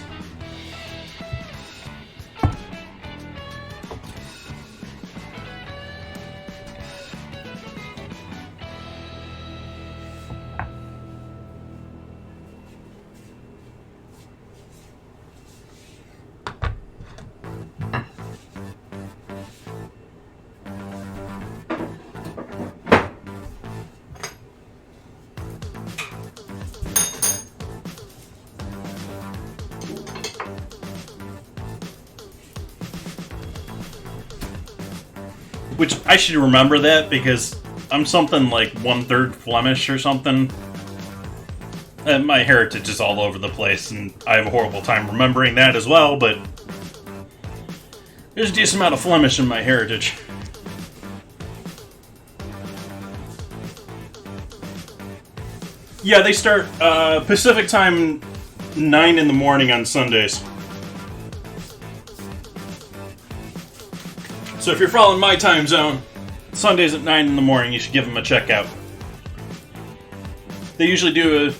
S1: Which, I should remember that, because I'm something like 1/3 Flemish or something. And my heritage is all over the place, and I have a horrible time remembering that as well, but there's a decent amount of Flemish in my heritage. Yeah, they start Pacific time 9 in the morning on Sundays. So if you're following my time zone, Sundays at 9 in the morning, you should give them a check out. They usually do a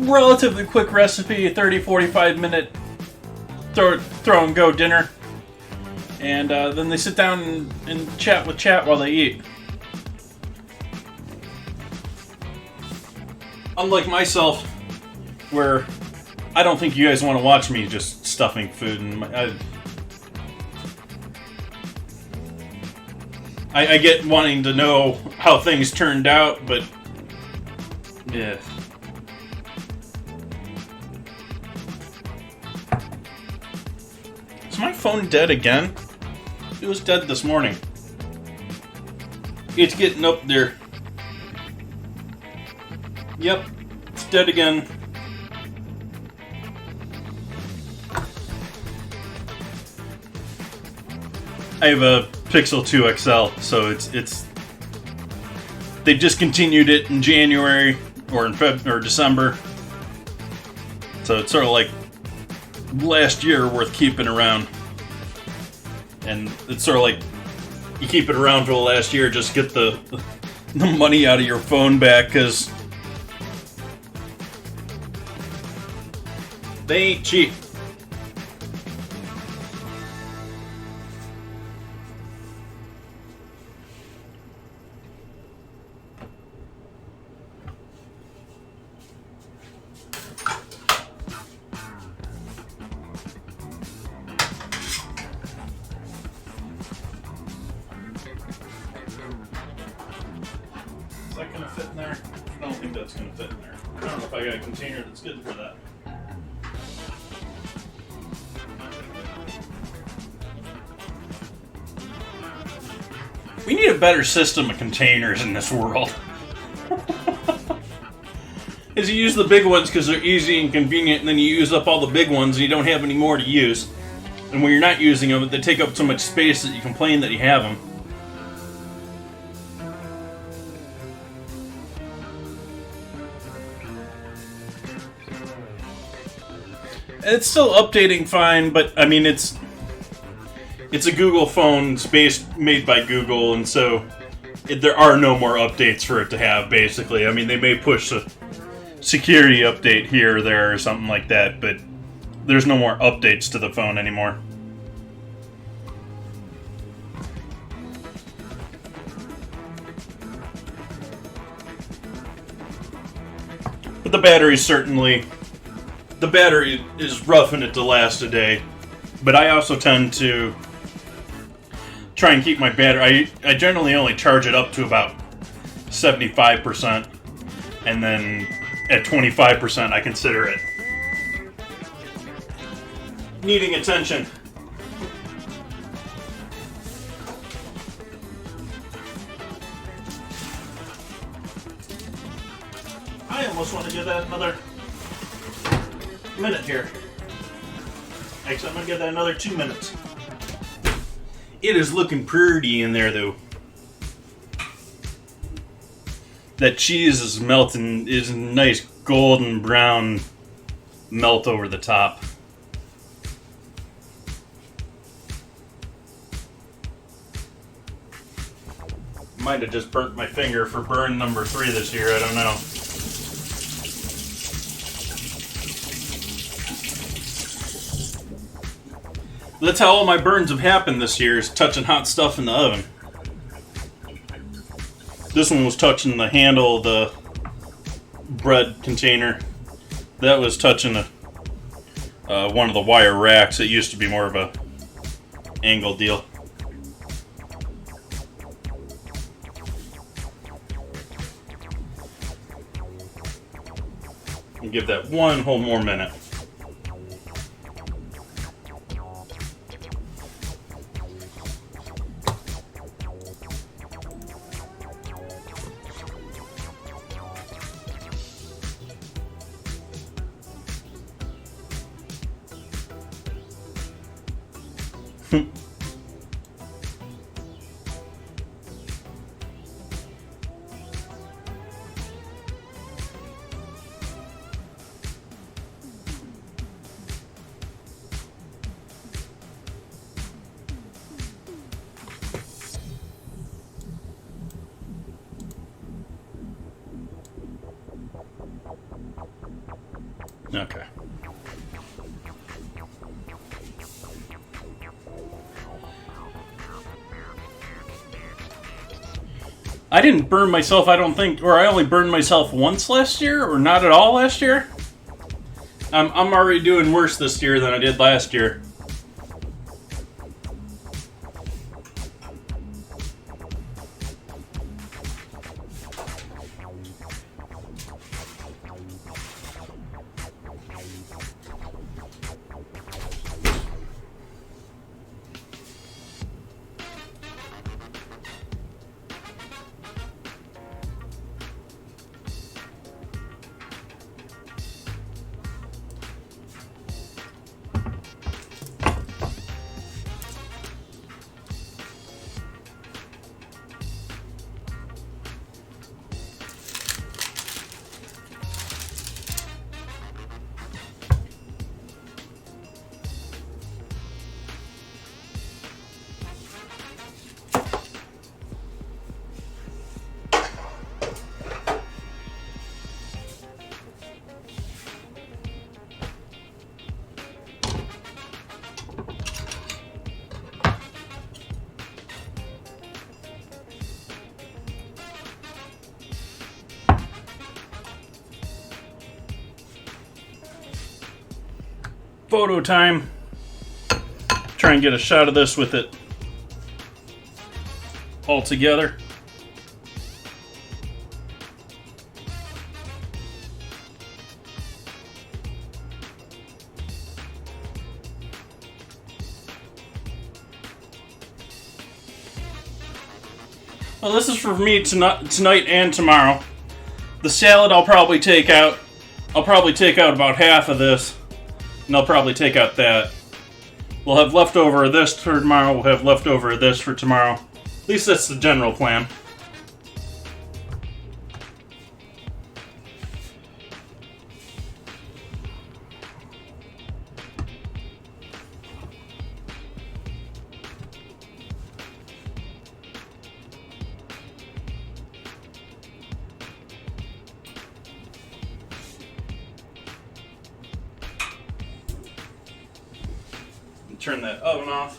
S1: relatively quick recipe, a 30-45 minute throw and go dinner. And then they sit down and chat while they eat. Unlike myself, where I don't think you guys want to watch me just stuffing food in my... I get wanting to know how things turned out, but Yeah. Is my phone dead again? It was dead this morning. It's getting up there. Yep, it's dead again. I have a Pixel 2 XL, so it's they discontinued it in January or in December. So it's sort of like last year worth keeping around. And it's sort of like you keep it around for the last year, just get the money out of your phone back, because they ain't cheap. Is that going to fit in there? I don't think that's going to fit in there. I don't know if I got a container that's good for that. We need a better system of containers in this world. Is you use the big ones because they're easy and convenient, and then you use up all the big ones and you don't have any more to use. And when you're not using them, they take up so much space that you complain that you have them. It's still updating fine, but I mean it's a Google phone, it's made by Google, and so there are no more updates for it to have, basically. I mean, they may push a security update here or there or something like that, but there's no more updates to the phone anymore. But the battery is roughing it to last a day. But I also tend to try and keep my battery. I generally only charge it up to about 75%, and then at 25% I consider it needing attention. I almost want to give that another minute here. Actually, I'm going to give that another 2 minutes. It is looking pretty in there, though. That cheese is melting, is a nice golden brown melt over the top. Might have just burnt my finger for burn number 3 this year, I don't know. That's how all my burns have happened this year, is touching hot stuff in the oven. This one was touching the handle of the bread container. That was touching one of the wire racks. It used to be more of a angle deal. And give that one whole more minute. Okay. I didn't burn myself, I don't think, or I only burned myself once last year, or not at all last year. I'm already doing worse this year than I did last year. photo time. Try and get a shot of this with it all together. Well, this is for me tonight and tomorrow. The salad I'll probably take out. I'll probably take out about half of this, and I'll probably take out that. We'll have leftover of this for tomorrow. We'll have leftover of this for tomorrow. At least that's the general plan. Turn that oven off.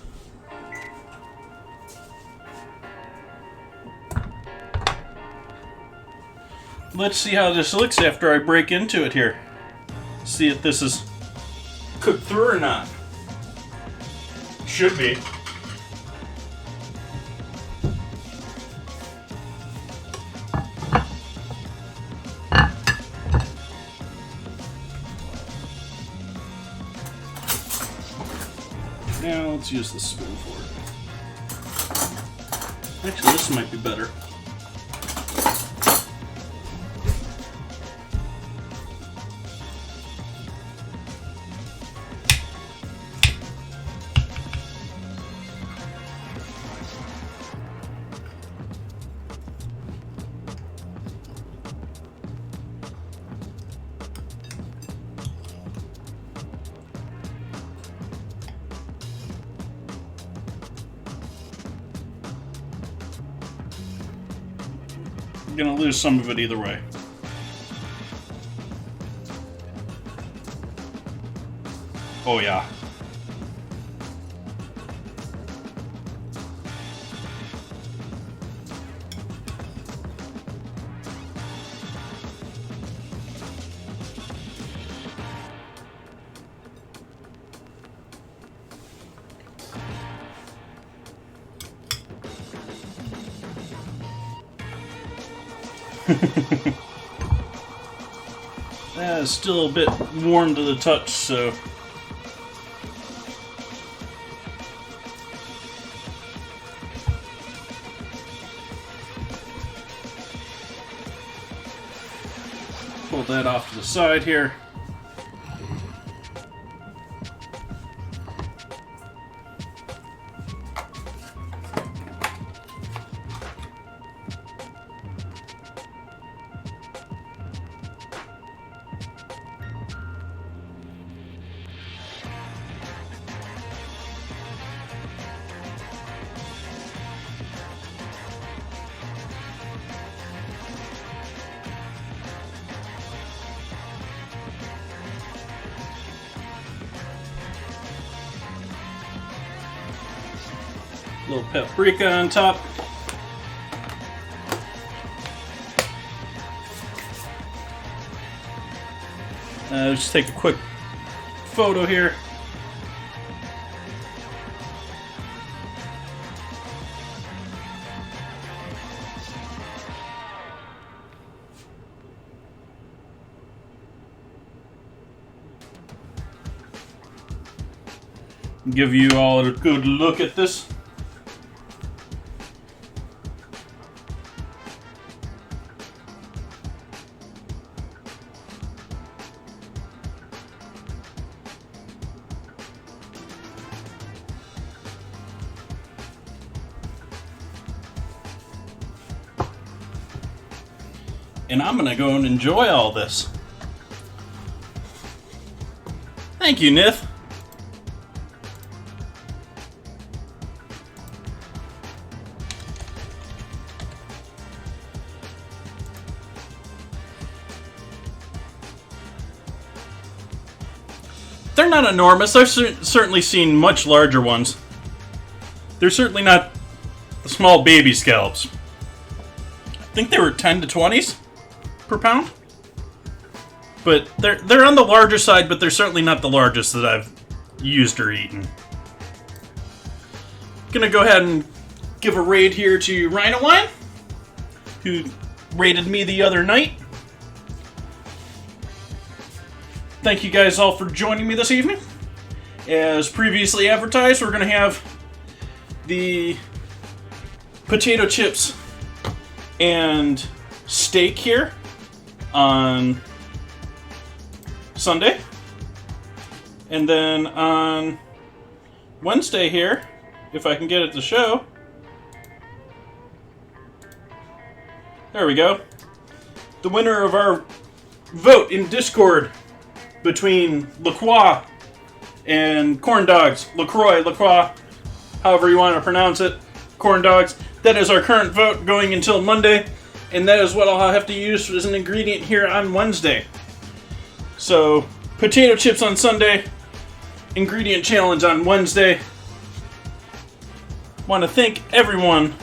S1: Let's see how this looks after I break into it here. See if this is cooked through or not. Should be. Now let's use the spoon for it. Actually, this might be better. I'm gonna lose some of it either way. Oh yeah. It's still a bit warm to the touch, so pull that off to the side here. Little paprika on top. Just take a quick photo here. Give you all a good look at this. And I'm gonna go and enjoy all this. Thank you, Nith. They're not enormous. I've certainly seen much larger ones. They're certainly not the small baby scallops. I think they were 10 to 20s per pound. But they're on the larger side, but they're certainly not the largest that used or eaten. Gonna go ahead and give a raid here to Rhino Wine, who raided me the other night. Thank you guys all for joining me this evening. As previously advertised, we're gonna have the potato chips and steak here on Sunday. And then on Wednesday here, if I can get it to show. There we go. The winner of our vote in Discord between LaCroix and corn dogs. LaCroix, however you want to pronounce it. Corn dogs. That is our current vote going until Monday. And that is what I'll have to use as an ingredient here on Wednesday. So, potato chips on Sunday. Ingredient challenge on Wednesday. Want to thank everyone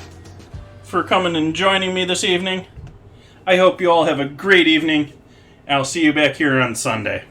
S1: for coming and joining me this evening. I hope you all have a great evening. I'll see you back here on Sunday.